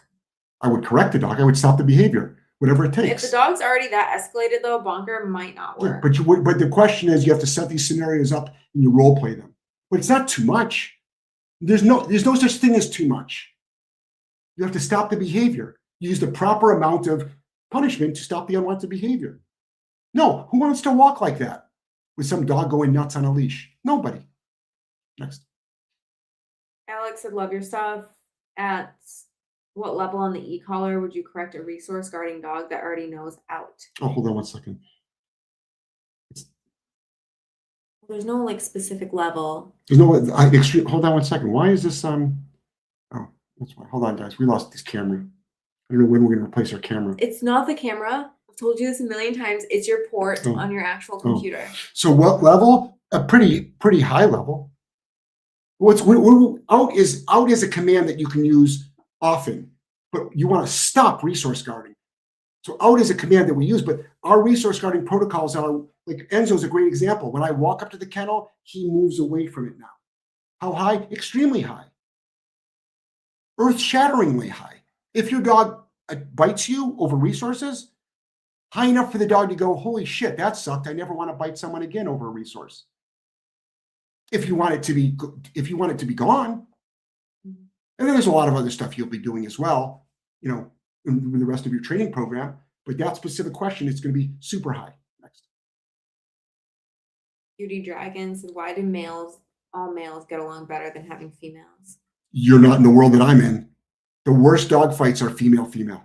Speaker 1: I would correct the dog. I would stop the behavior, whatever it takes.
Speaker 2: If the dog's already that escalated, though, bonker might not work.
Speaker 1: Yeah, but the question is, you have to set these scenarios up and you role play them. But it's not too much. There's no such thing as too much. You have to stop the behavior. Use the proper amount of punishment to stop the unwanted behavior. No, who wants to walk like that with some dog going nuts on a leash? Nobody. Next.
Speaker 2: Alex said, love your stuff. At what level on the e-collar would you correct a resource guarding dog that already knows out?
Speaker 1: Oh, hold on one second.
Speaker 2: There's no like specific level.
Speaker 1: There's no extreme. Hold on one second. Why is this oh, that's why. Hold on, guys. We lost this camera. I don't know when we're going to replace our camera.
Speaker 2: It's not the camera. I've told you this a million times. It's your port on your actual computer.
Speaker 1: So what level? A pretty high level. Out is a command that you can use often, but you want to stop resource guarding. So out is a command that we use, but our resource guarding protocols are, like Enzo's a great example. When I walk up to the kennel, he moves away from it now. How high? Extremely high. Earth-shatteringly high. If your dog bites you over resources, high enough for the dog to go, holy shit, that sucked. I never want to bite someone again over a resource. If you want it to be gone. And then there's a lot of other stuff you'll be doing as well, in the rest of your training program. But that specific question is going to be super high. Next.
Speaker 2: Beauty Dragons, why do all males get along better than having females?
Speaker 1: You're not in the world that I'm in. The worst dog fights are female-female.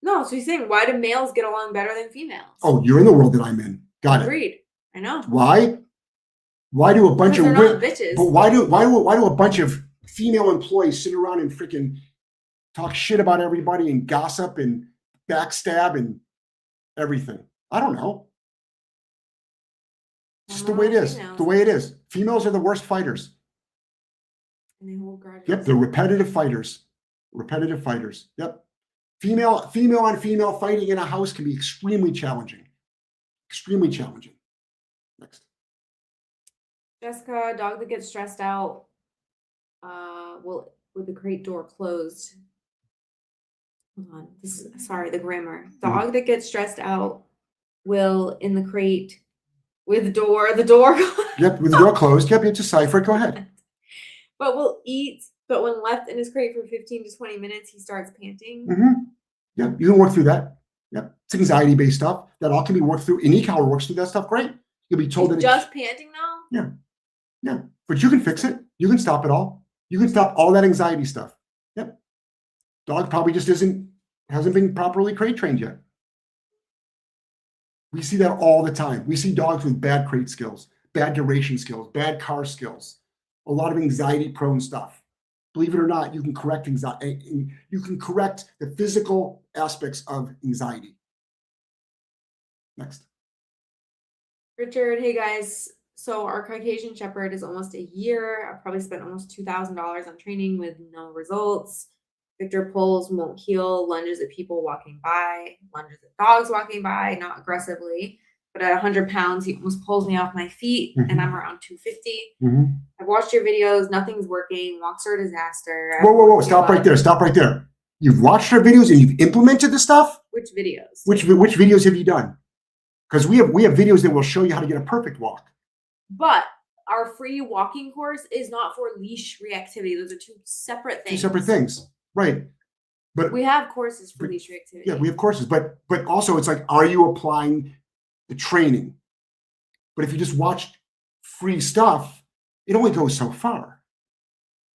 Speaker 2: No, so you're saying, why do males get along better than females?
Speaker 1: Oh, you're in the world that I'm in. Got it.
Speaker 2: Agreed. I know.
Speaker 1: Why? Why do a bunch of
Speaker 2: bitches?
Speaker 1: But why do a bunch of female employees sit around and freaking talk shit about everybody and gossip and backstab and everything? I don't know. It's just the way it is. The way it is. Females are the worst fighters.
Speaker 2: And they hold grudges.
Speaker 1: Yep, they're repetitive fighters. Repetitive fighters. Yep. Female on female fighting in a house can be extremely challenging. Extremely challenging. Next.
Speaker 2: Jessica, dog that gets stressed out with the crate door closed. Hold on. The grammar. Dog that gets stressed out will in the crate with the door.
Speaker 1: Yep, with the door closed. Yep, it's a cipher. Go ahead.
Speaker 2: But will eat. But when left in his crate for 15 to 20 minutes, he starts panting.
Speaker 1: Yeah, you can work through that. Yep, it's anxiety-based stuff. That all can be worked through. And e-collar works through that stuff. Great. You'll be told
Speaker 2: that just panting now.
Speaker 1: Yeah, but you can fix it. You can stop it all. You can stop all that anxiety stuff. Yep. Dog probably just hasn't been properly crate trained yet. We see that all the time. We see dogs with bad crate skills, bad duration skills, bad car skills, a lot of anxiety-prone stuff. Believe it or not, you can correct anxiety. You can correct the physical aspects of anxiety. Next.
Speaker 2: Richard, hey guys. So our Caucasian Shepherd is almost a year. I've probably spent almost $2,000 on training with no results. Victor pulls, won't heel, lunges at people walking by, lunges at dogs walking by, not aggressively. But at 100 pounds, he almost pulls me off my feet, and I'm around 250. I've watched your videos. Nothing's working. Walks are a disaster.
Speaker 1: Whoa. Stop right there. Stop right there. You've watched our videos and you've implemented the stuff?
Speaker 2: Which videos?
Speaker 1: Which videos have you done? Because we have videos that will show you how to get a perfect walk.
Speaker 2: But our free walking course is not for leash reactivity. Those are two separate things.
Speaker 1: Two separate things, right? But
Speaker 2: we have courses for leash reactivity.
Speaker 1: Yeah, we have courses, but also it's like, are you applying the training? But if you just watch free stuff, it only goes so far.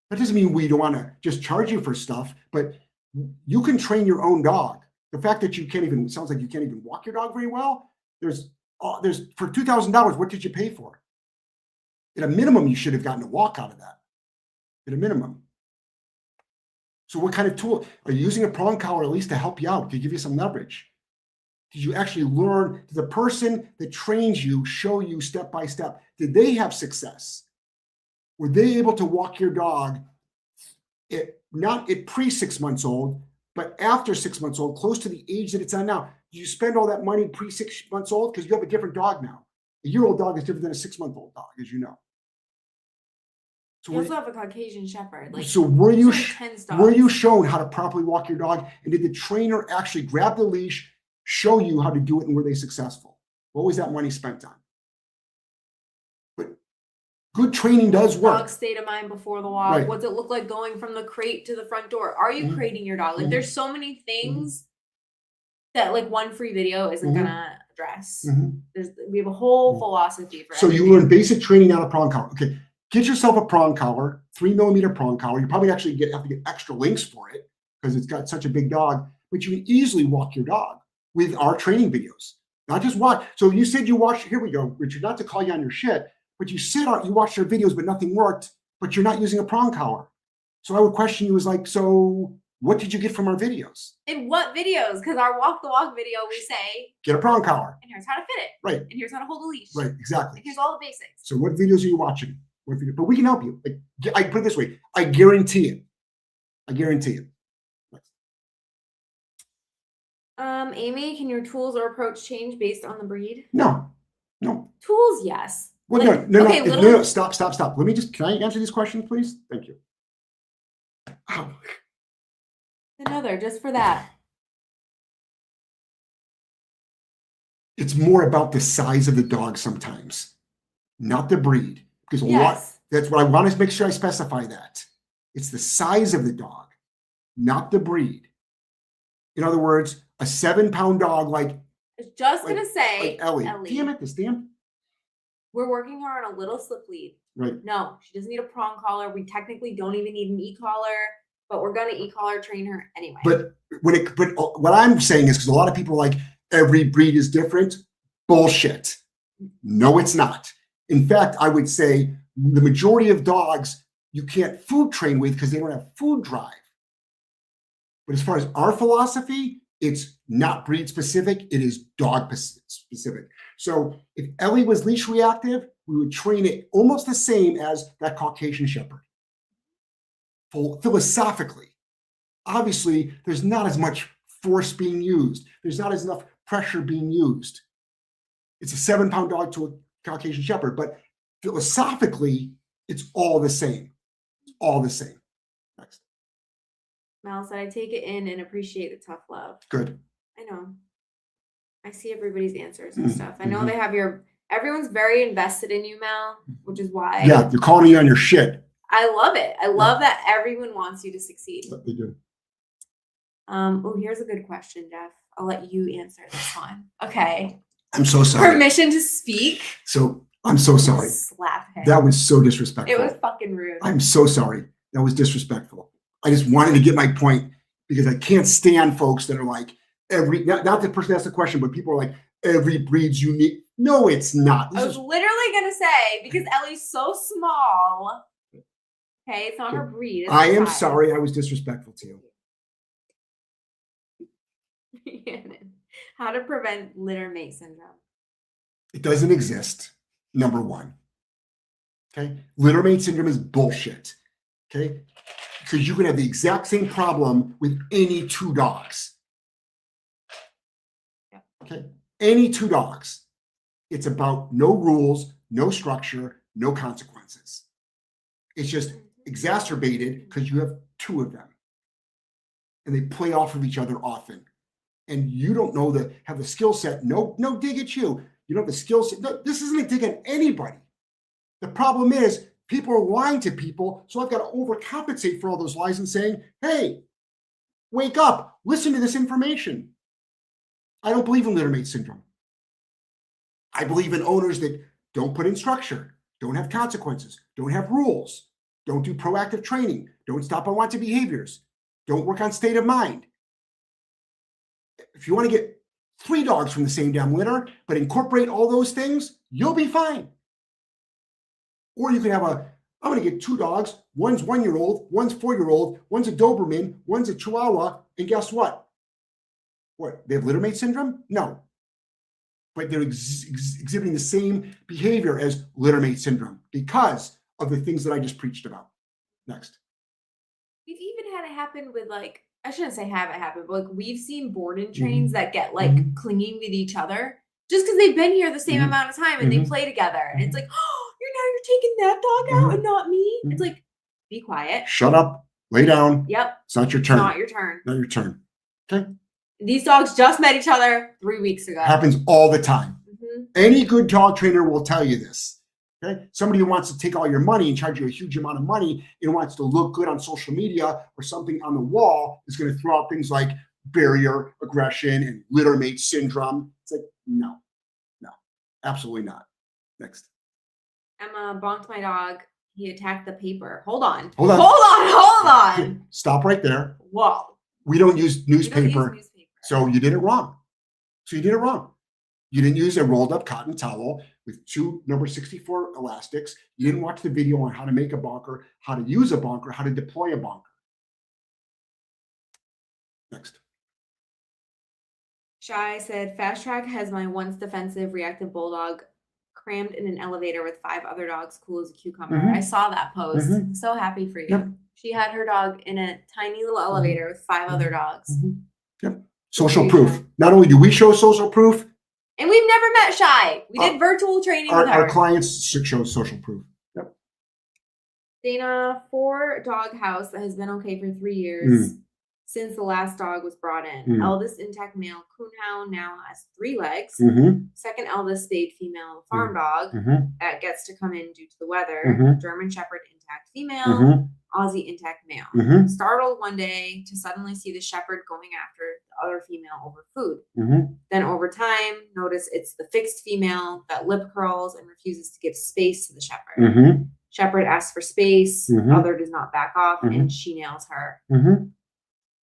Speaker 1: That doesn't mean we don't want to just charge you for stuff, but you can train your own dog. The fact that you can't even, it sounds like you can't even walk your dog very well. There's for $2,000, what did you pay for? At a minimum, you should have gotten a walk out of that. At a minimum. So what kind of tool? Are you using a prong collar at least to help you out, to give you some leverage? Did you actually learn? Did the person that trains you show you step by step? Did they have success? Were they able to walk your dog not at pre 6 months old, but after 6 months old, close to the age that it's on now? Do you spend all that money pre 6 months old? Because you have a different dog now. A year-old dog is different than a 6-month-old dog, as you know. So
Speaker 2: you also have a Caucasian Shepherd. Like,
Speaker 1: so were you shown how to properly walk your dog? And did the trainer actually grab the leash, show you how to do it, and were they successful? What was that money spent on? But good training does work.
Speaker 2: Dog state of mind before the walk.
Speaker 1: Right.
Speaker 2: What's it look like going from the crate to the front door? Are you crating your dog? Like, there's so many things that like one free video isn't gonna address. We have a whole philosophy for
Speaker 1: so everything. You learn basic training out of prong collar. Okay, get yourself a prong collar, 3mm prong collar. You probably actually have to get extra links for it because it's got such a big dog, but you can easily walk your dog with our training videos. Not just watch. So you said you watched, here we go, Richard, not to call you on your shit, but you said you watched your videos, but nothing worked, but you're not using a prong collar. So I would question you as like, so what did you get from our videos?
Speaker 2: In what videos? Because our walk the walk video, we say,
Speaker 1: get a prong collar.
Speaker 2: And here's how to fit it.
Speaker 1: Right.
Speaker 2: And here's how to hold a leash.
Speaker 1: Right, exactly.
Speaker 2: And here's all the basics.
Speaker 1: So what videos are you watching? But we can help you. Like, I put it this way, I guarantee it. I guarantee it.
Speaker 2: Amy, can your tools or approach change based on the breed?
Speaker 1: No.
Speaker 2: Tools, yes.
Speaker 1: Well,
Speaker 2: like,
Speaker 1: no. Stop. Let me can I answer this question, please? Thank you. Oh.
Speaker 2: Another, just for that.
Speaker 1: It's more about the size of the dog sometimes, not the breed. Because that's what I want to make sure I specify that. It's the size of the dog, not the breed. In other words, a 7-pound dog I was just going to say, like Ellie. Damn it, this damn.
Speaker 2: We're working her on a little slip lead.
Speaker 1: Right.
Speaker 2: No, she doesn't need a prong collar. We technically don't even need an e-collar, but we're going to e-collar train her anyway.
Speaker 1: But what I'm saying is, because a lot of people are like, every breed is different. Bullshit. No, it's not. In fact, I would say the majority of dogs you can't food train with because they don't have food drive. But as far as our philosophy, it's not breed specific, it is dog specific. So if Ellie was leash reactive, we would train it almost the same as that Caucasian Shepherd. Philosophically, obviously, there's not as much force being used. There's not as enough pressure being used. It's a 7-pound dog to a Caucasian Shepherd, but philosophically, it's all the same. It's all the same. Next.
Speaker 2: Mal said, I take it in and appreciate the tough love.
Speaker 1: Good.
Speaker 2: I know. I see everybody's answers and stuff. I know they have everyone's very invested in you, Mal, which is why.
Speaker 1: Yeah, they're calling you on your shit.
Speaker 2: I love it. I love that everyone wants you to succeed.
Speaker 1: They do.
Speaker 2: Oh, here's a good question, Jeff. I'll let you answer this one. Okay.
Speaker 1: I'm so sorry.
Speaker 2: Permission to speak.
Speaker 1: So I'm so sorry.
Speaker 2: Slap him.
Speaker 1: That was so disrespectful.
Speaker 2: It was fucking rude.
Speaker 1: I'm so sorry. That was disrespectful. I just wanted to get my point because I can't stand folks that are like not the person asked the question, but people are like, every breed's unique. No, it's not.
Speaker 2: I was literally going to say, because Ellie's so small. Okay, it's not her breed.
Speaker 1: I am sorry I was disrespectful to
Speaker 2: you. How to prevent littermate syndrome?
Speaker 1: It doesn't exist, number one. Okay? Littermate syndrome is bullshit. Okay? Because you can have the exact same problem with any 2 dogs. Okay? Any 2 dogs. It's about no rules, no structure, no consequences. It's just exacerbated because you have 2 of them. And they play off of each other often. and you don't know have the skill set, no dig at you. You don't have the skill set. No, this isn't a dig at anybody. The problem is people are lying to people, so I've got to overcompensate for all those lies and saying, hey, wake up, listen to this information. I don't believe in littermate syndrome. I believe in owners that don't put in structure, don't have consequences, don't have rules, don't do proactive training, don't stop unwanted behaviors, don't work on state of mind. If you want to get 3 dogs from the same damn litter, but incorporate all those things, you'll be fine. Or you can have I'm going to get 2 dogs. One's 1-year-old, one's 4-year-old, one's a Doberman, one's a Chihuahua. And guess what? What? They have littermate syndrome? No. But they're exhibiting the same behavior as littermate syndrome because of the things that I just preached about. Next.
Speaker 2: We've even had it happen with I shouldn't say have it happen, but we've seen board and trains that get clinging with each other just because they've been here the same amount of time and they play together. And it's like, oh, you're taking that dog out and not me. It's like, be quiet.
Speaker 1: Shut up. Lay down.
Speaker 2: Yep.
Speaker 1: It's not your turn.
Speaker 2: Not your turn.
Speaker 1: Not your turn. Okay.
Speaker 2: These dogs just met each other 3 weeks ago.
Speaker 1: Happens all the time. Any good dog trainer will tell you this. Okay? Somebody who wants to take all your money and charge you a huge amount of money and wants to look good on social media or something on the wall is going to throw out things like barrier aggression and littermate syndrome. It's like, no, absolutely not. Next.
Speaker 2: Emma bonked my dog. He attacked the paper. Hold on.
Speaker 1: Stop right there.
Speaker 2: Whoa.
Speaker 1: We don't use newspaper. So you did it wrong. You didn't use a rolled up cotton towel with 2 number 64 elastics. You didn't watch the video on how to make a bonker, how to use a bonker, how to deploy a bonker. Next.
Speaker 2: Shy said, Fast Track has my once defensive reactive bulldog crammed in an elevator with 5 other dogs, cool as a cucumber. I saw that post. So happy for you.
Speaker 1: Yep.
Speaker 2: She had her dog in a tiny little elevator with 5 other dogs.
Speaker 1: Yep. Social proof. Not only do we show social proof,
Speaker 2: and we've never met Shy. We did virtual training with her.
Speaker 1: Our clients show social proof. Yep.
Speaker 2: Dana, 4-dog house that has been okay for 3 years since the last dog was brought in. Eldest intact male coonhound now has 3 legs. Second eldest spayed female farm dog that gets to come in due to the weather. German Shepherd intact female. Aussie intact male. Startled one day to suddenly see the shepherd going after the other female over food. Then over time, notice it's the fixed female that lip curls and refuses to give space to the shepherd. Shepherd asks for space. Other does not back off, and she nails her.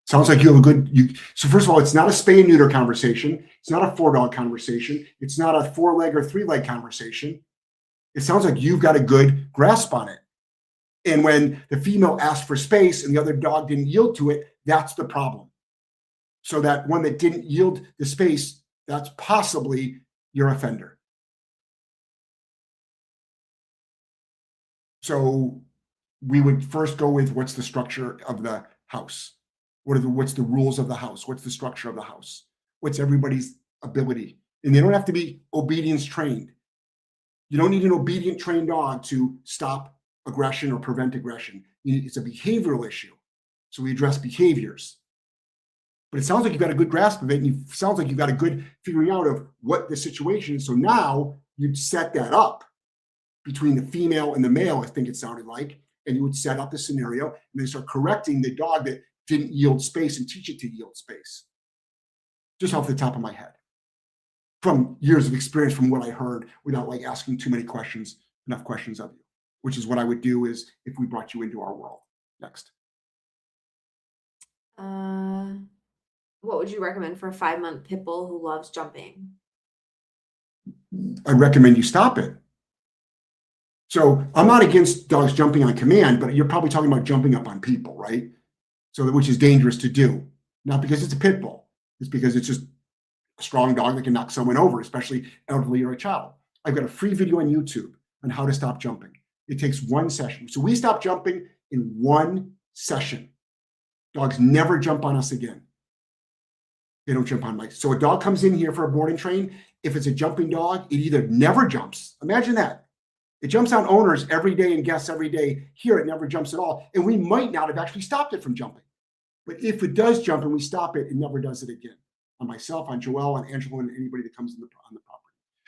Speaker 1: Sounds like you have a good. So first of all, it's not a spay and neuter conversation. It's not a 4-dog conversation. It's not a 4-leg or 3-leg conversation. It sounds like you've got a good grasp on it. And when the female asked for space and the other dog didn't yield to it, that's the problem. So that one that didn't yield the space, that's possibly your offender. So we would first go with what's the structure of the house? What's the rules of the house? What's the structure of the house? What's everybody's ability? And they don't have to be obedience trained. You don't need an obedient trained dog to stop aggression or prevent aggression. It's a behavioral issue. So we address behaviors. But it sounds like you've got a good grasp of it, and it sounds like you've got a good figuring out of what the situation is. So now you'd set that up between the female and the male, I think it sounded like, and you would set up the scenario and then start correcting the dog that didn't yield space and teach it to yield space. Just off the top of my head. From years of experience, from what I heard, without asking too many questions, enough questions of you. Which is what I would do is if we brought you into our world. Next.
Speaker 2: What would you recommend for a 5-month pit bull who loves jumping?
Speaker 1: I'd recommend you stop it. So I'm not against dogs jumping on command, but you're probably talking about jumping up on people, right? So which is dangerous to do. Not because it's a pit bull. It's because it's just a strong dog that can knock someone over, especially elderly or a child. I've got a free video on YouTube on how to stop jumping. It takes 1 session. So we stop jumping in 1 session. Dogs never jump on us again. They don't jump on mice. So a dog comes in here for a board and train. If it's a jumping dog, it either never jumps. Imagine that. It jumps on owners every day and guests every day. Here, it never jumps at all. And we might not have actually stopped it from jumping. But if it does jump and we stop it, it never does it again. on myself, on Joelle, on Angela, and anybody that comes on the property.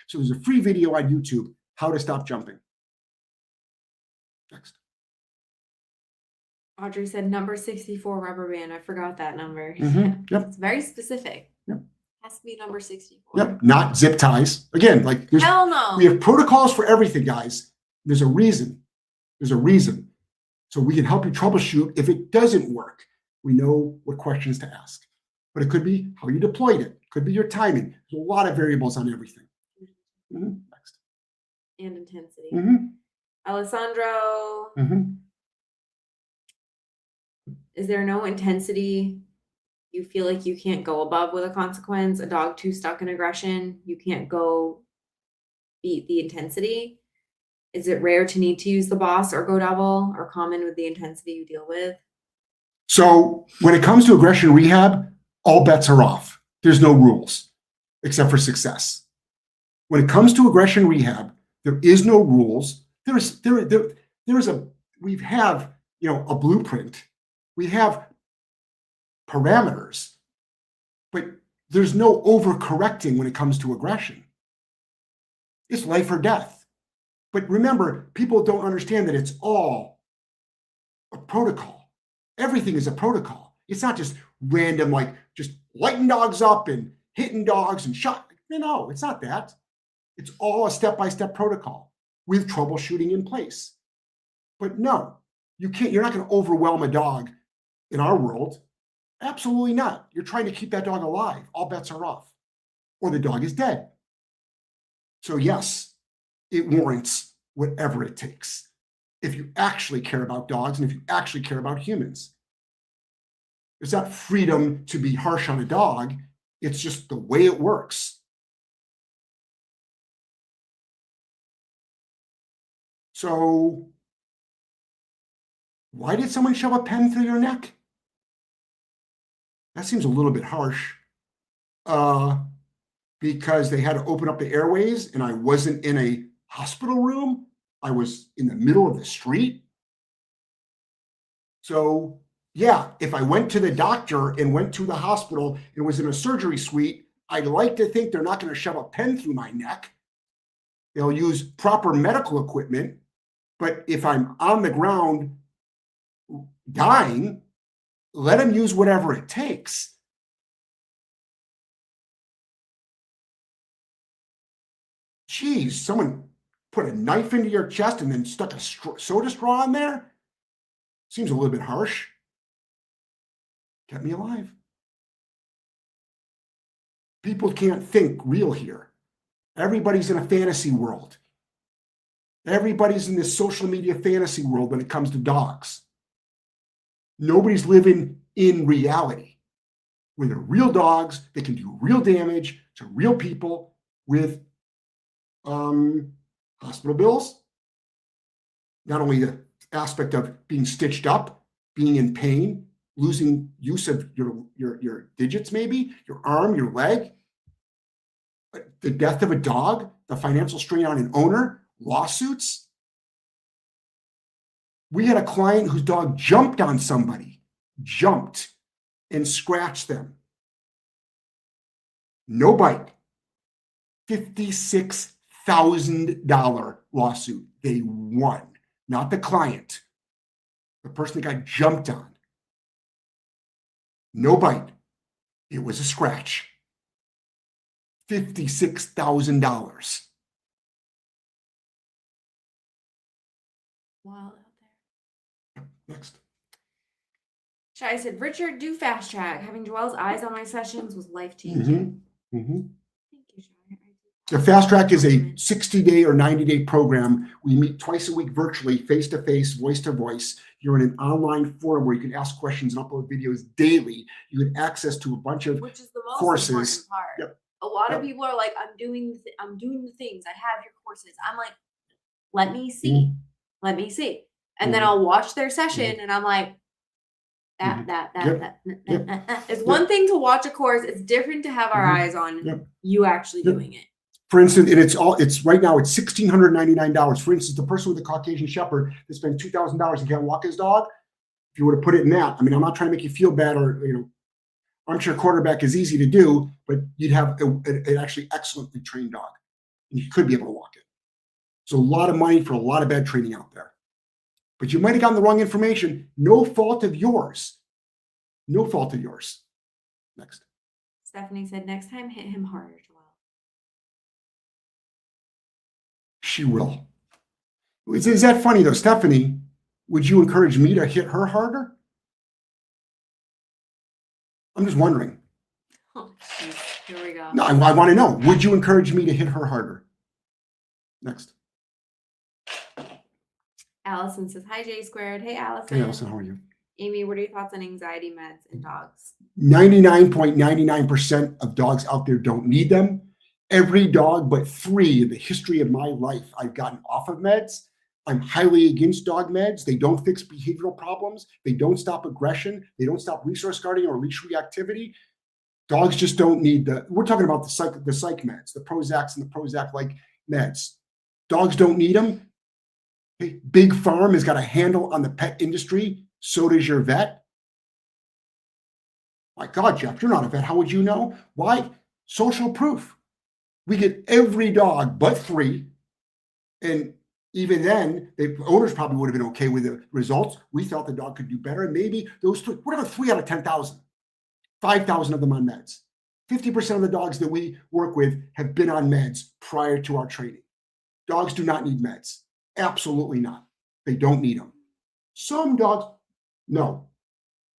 Speaker 1: So there's a free video on YouTube, how to stop jumping. Next.
Speaker 2: Audrey said number 64 rubber band. I forgot that number.
Speaker 1: Yep.
Speaker 2: It's very specific.
Speaker 1: Yep.
Speaker 2: Has to be number 64.
Speaker 1: Yep. Not zip ties. Again, like
Speaker 2: hell no.
Speaker 1: We have protocols for everything, guys. There's a reason. There's a reason. So we can help you troubleshoot. If it doesn't work, we know what questions to ask. But it could be how you deployed it. It could be your timing. There's a lot of variables on everything. Next.
Speaker 2: And intensity.
Speaker 1: Alessandro.
Speaker 2: Is there no intensity you feel like you can't go above with a consequence? A dog too stuck in aggression, you can't go beat the intensity? Is it rare to need to use the boss or go double, or common with the intensity you deal with?
Speaker 1: So when it comes to aggression rehab, all bets are off. There's no rules except for success. When it comes to aggression rehab, there is no rules. We have, a blueprint. We have parameters, but there's no overcorrecting when it comes to aggression. It's life or death. But remember, people don't understand that it's all a protocol. Everything is a protocol. It's not just random, like just lighting dogs up and hitting dogs and shot. No, it's not that. It's all a step-by-step protocol with troubleshooting in place. But no, you're not going to overwhelm a dog in our world. Absolutely not. You're trying to keep that dog alive. All bets are off, or the dog is dead. So yes, it warrants whatever it takes if you actually care about dogs and if you actually care about humans. It's not freedom to be harsh on a dog. It's just the way it works. So why did someone shove a pen through your neck? That seems a little bit harsh. Because they had to open up the airways and I wasn't in a hospital room. I was in the middle of the street. So yeah, if I went to the doctor and went to the hospital and was in a surgery suite, I'd like to think they're not going to shove a pen through my neck. They'll use proper medical equipment. But if I'm on the ground dying, let them use whatever it takes. Geez, someone put a knife into your chest and then stuck a soda straw in there? Seems a little bit harsh. Kept me alive. People can't think real here. Everybody's in a fantasy world. Everybody's in this social media fantasy world when it comes to dogs. Nobody's living in reality, where they're real dogs that can do real damage to real people with hospital bills. Not only the aspect of being stitched up, being in pain, losing use of your digits, maybe your arm, your leg, the death of a dog, the financial strain on an owner, lawsuits. We had a client whose dog jumped on somebody, and scratched them. No bite. $56,000 lawsuit. They won, not the client, the person that got jumped on. No bite. It was a scratch. $56,000.
Speaker 2: Wow.
Speaker 1: Next.
Speaker 2: Shai said, Richard, do fast track. Having Joelle's eyes on my sessions was life-changing. Thank you, Shai.
Speaker 1: The fast track is a 60-day or 90-day program. We meet twice a week virtually, face-to-face, voice-to-voice. You're in an online forum where you can ask questions and upload videos daily. You get access to a bunch of
Speaker 2: Which is the most
Speaker 1: courses.
Speaker 2: Important part.
Speaker 1: Yep.
Speaker 2: A lot of people are like, I'm doing the things. I have your courses. I'm like, let me see. Let me see. And then I'll watch their session and I'm like, It's one thing to watch a course. It's different to have our eyes on you actually doing it.
Speaker 1: For instance, and it's right now it's $1,699. For instance, the person with the Caucasian Shepherd that spent $2,000 and can't walk his dog, if you were to put it in that, I mean, I'm not trying to make you feel bad or armchair quarterback is easy to do, but you'd have an actually excellently trained dog. And you could be able to walk it. So a lot of money for a lot of bad training out there. But you might have gotten the wrong information. No fault of yours. No fault of yours. Next.
Speaker 2: Stephanie said, next time hit him harder, Joelle.
Speaker 1: She will. Is that funny though? Stephanie, would you encourage me to hit her harder? I'm just wondering.
Speaker 2: Oh, geez. Here we go.
Speaker 1: No, I want to know. Would you encourage me to hit her harder? Next.
Speaker 2: Allison says, hi, J Squared. Hey, Allison.
Speaker 1: Hey, Allison, how are you?
Speaker 2: Amy, what are your thoughts on anxiety meds in dogs?
Speaker 1: 99.99% of dogs out there don't need them. Every dog but 3 in the history of my life I've gotten off of meds. I'm highly against dog meds. They don't fix behavioral problems. They don't stop aggression. They don't stop resource guarding or leash reactivity. Dogs just don't need we're talking about the psych meds, the Prozacs and the Prozac-like meds. Dogs don't need them. Okay. Big Farm has got a handle on the pet industry. So does your vet. My God, Jeff, you're not a vet. How would you know? Why? Social proof. We get every dog but 3. And even then, the owners probably would have been okay with the results. We thought the dog could do better. And maybe those 3, whatever, 3 out of 10,000, 5,000 of them on meds. 50% of the dogs that we work with have been on meds prior to our training. Dogs do not need meds. Absolutely not. They don't need them. Some dogs, no.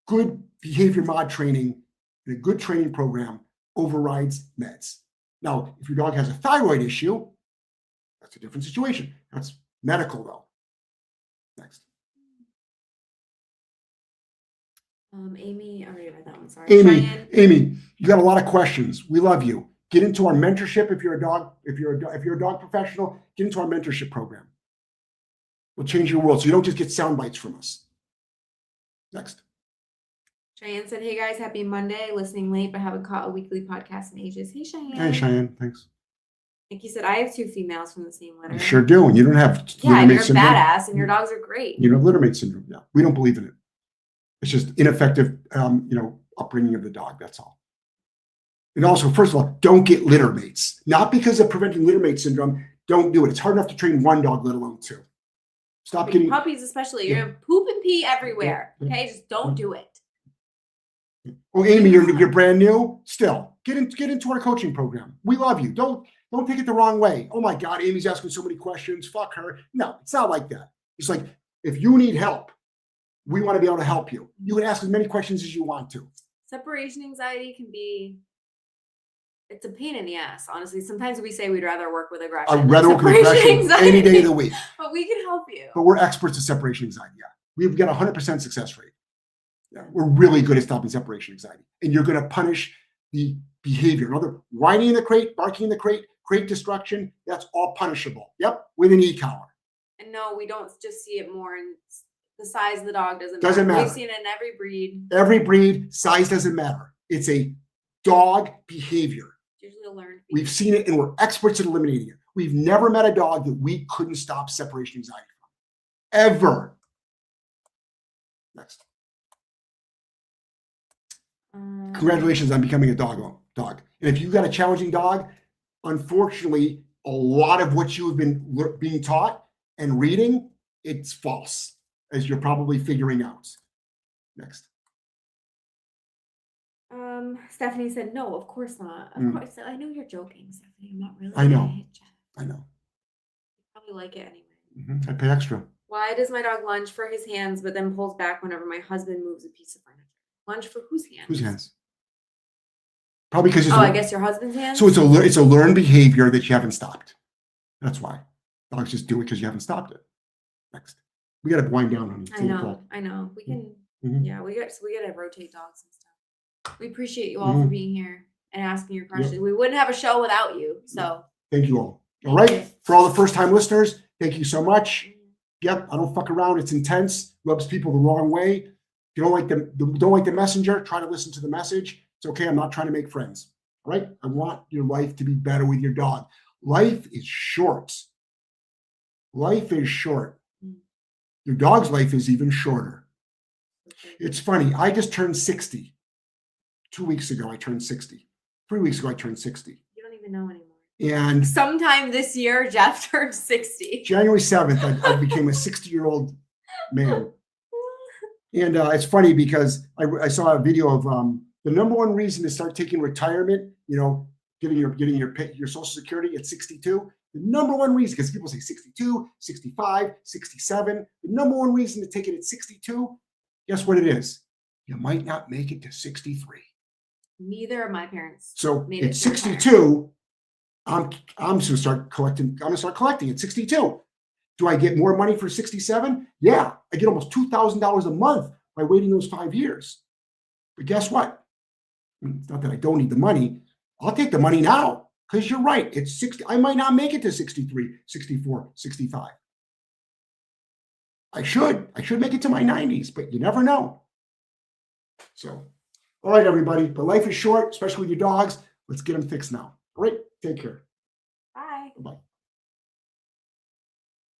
Speaker 1: Good behavior mod training and a good training program overrides meds. Now, if your dog has a thyroid issue, that's a different situation. That's medical, though. Next.
Speaker 2: Amy, I already read that one. Sorry.
Speaker 1: Amy, you got a lot of questions. We love you. Get into our mentorship if you're a dog. If you're a dog professional, get into our mentorship program. We'll change your world, so you don't just get sound bites from us. Next.
Speaker 2: Cheyenne said, hey guys, happy Monday. Listening late, but haven't caught a weekly podcast in ages. Hey, Cheyenne.
Speaker 1: Hey, Cheyenne. Thanks.
Speaker 2: Nikki said, I have 2 females from the same litter.
Speaker 1: You sure do. And you don't have
Speaker 2: yeah, and you're
Speaker 1: syndrome.
Speaker 2: badass, and your dogs are great.
Speaker 1: You know, littermate syndrome. Yeah, we don't believe in it. It's just ineffective, upbringing of the dog. That's all. And also, first of all, don't get litter mates. Not because of preventing littermate syndrome. Don't do it. It's hard enough to train 1 dog, let alone 2. Stop getting
Speaker 2: puppies, especially. You're gonna poop and pee everywhere. Okay, just don't do it.
Speaker 1: Oh, Amy, you're brand new. Still, get into our coaching program. We love you. Don't take it the wrong way. Oh my God, Amy's asking so many questions. Fuck her. No, it's not like that. It's like, if you need help, we want to be able to help you. You can ask as many questions as you want to.
Speaker 2: Separation anxiety can be, it's a pain in the ass, honestly. Sometimes we say we'd rather work with aggression.
Speaker 1: I'd rather work with aggression any day of the week.
Speaker 2: But we can help you.
Speaker 1: But we're experts at separation anxiety. Yeah, we've got 100% success rate. Yeah, we're really good at stopping separation anxiety. And you're going to punish the behavior. Another whining in the crate, barking in the crate, crate destruction, that's all punishable. Yep, with an e-collar.
Speaker 2: And no, we don't just see it more in the size of the dog
Speaker 1: doesn't matter.
Speaker 2: We've seen it in every breed.
Speaker 1: Every breed, size doesn't matter. It's a dog behavior.
Speaker 2: It's usually a learned behavior.
Speaker 1: We've seen it and we're experts at eliminating it. We've never met a dog that we couldn't stop separation anxiety from. Ever. Next. Congratulations on becoming a dog. And if you've got a challenging dog, unfortunately, a lot of what you have been being taught and reading, it's false, as you're probably figuring out. Next.
Speaker 2: Stephanie said, no, of course not. Of course. I know you're joking, Stephanie. I'm not really.
Speaker 1: I know. I know.
Speaker 2: You probably like it anyway.
Speaker 1: I pay extra.
Speaker 2: Why does my dog lunge for his hands, but then pulls back whenever my husband moves a piece of furniture? Lunge for whose hands?
Speaker 1: Whose hands? Probably because
Speaker 2: I guess your husband's hands.
Speaker 1: So it's a learned behavior that you haven't stopped. That's why dogs just do it because you haven't stopped it. Next, we got to wind down, honey.
Speaker 2: I know. We can. Yeah, we got to rotate dogs and stuff. We appreciate you all for being here and asking your questions. We wouldn't have a show without you. So
Speaker 1: thank you all. All right, for all the first-time listeners, thank you so much. Yep, I don't fuck around. It's intense. Rubs people the wrong way. If you don't like the messenger, try to listen to the message. It's okay. I'm not trying to make friends. All right. I want your life to be better with your dog. Life is short. Life is short. Your dog's life is even shorter. It's funny. I just turned 60. 2 weeks ago, I turned 60. 3 weeks ago, I turned 60.
Speaker 2: You don't even know anymore.
Speaker 1: And
Speaker 2: sometime this year, Jeff turned 60.
Speaker 1: January 7th, I became a 60-year-old man. And it's funny because I saw a video of the number one reason to start taking retirement, getting your Social Security at 62. The number one reason, because people say 62, 65, 67. The number one reason to take it at 62, guess what it is? You might not make it to 63.
Speaker 2: Neither of my parents.
Speaker 1: So
Speaker 2: made
Speaker 1: at
Speaker 2: it to retirement.
Speaker 1: 62, I'm going to start collecting. I'm going to start collecting at 62. Do I get more money for 67? Yeah, I get almost $2,000 a month by waiting those 5 years. But guess what? It's not that I don't need the money. I'll take the money now because you're right. It's 60. I might not make it to 63, 64, 65. I should make it to my 90s, but you never know. So, all right, everybody. But life is short, especially with your dogs. Let's get them fixed now. All right. Take care.
Speaker 2: Bye.
Speaker 1: Bye-bye.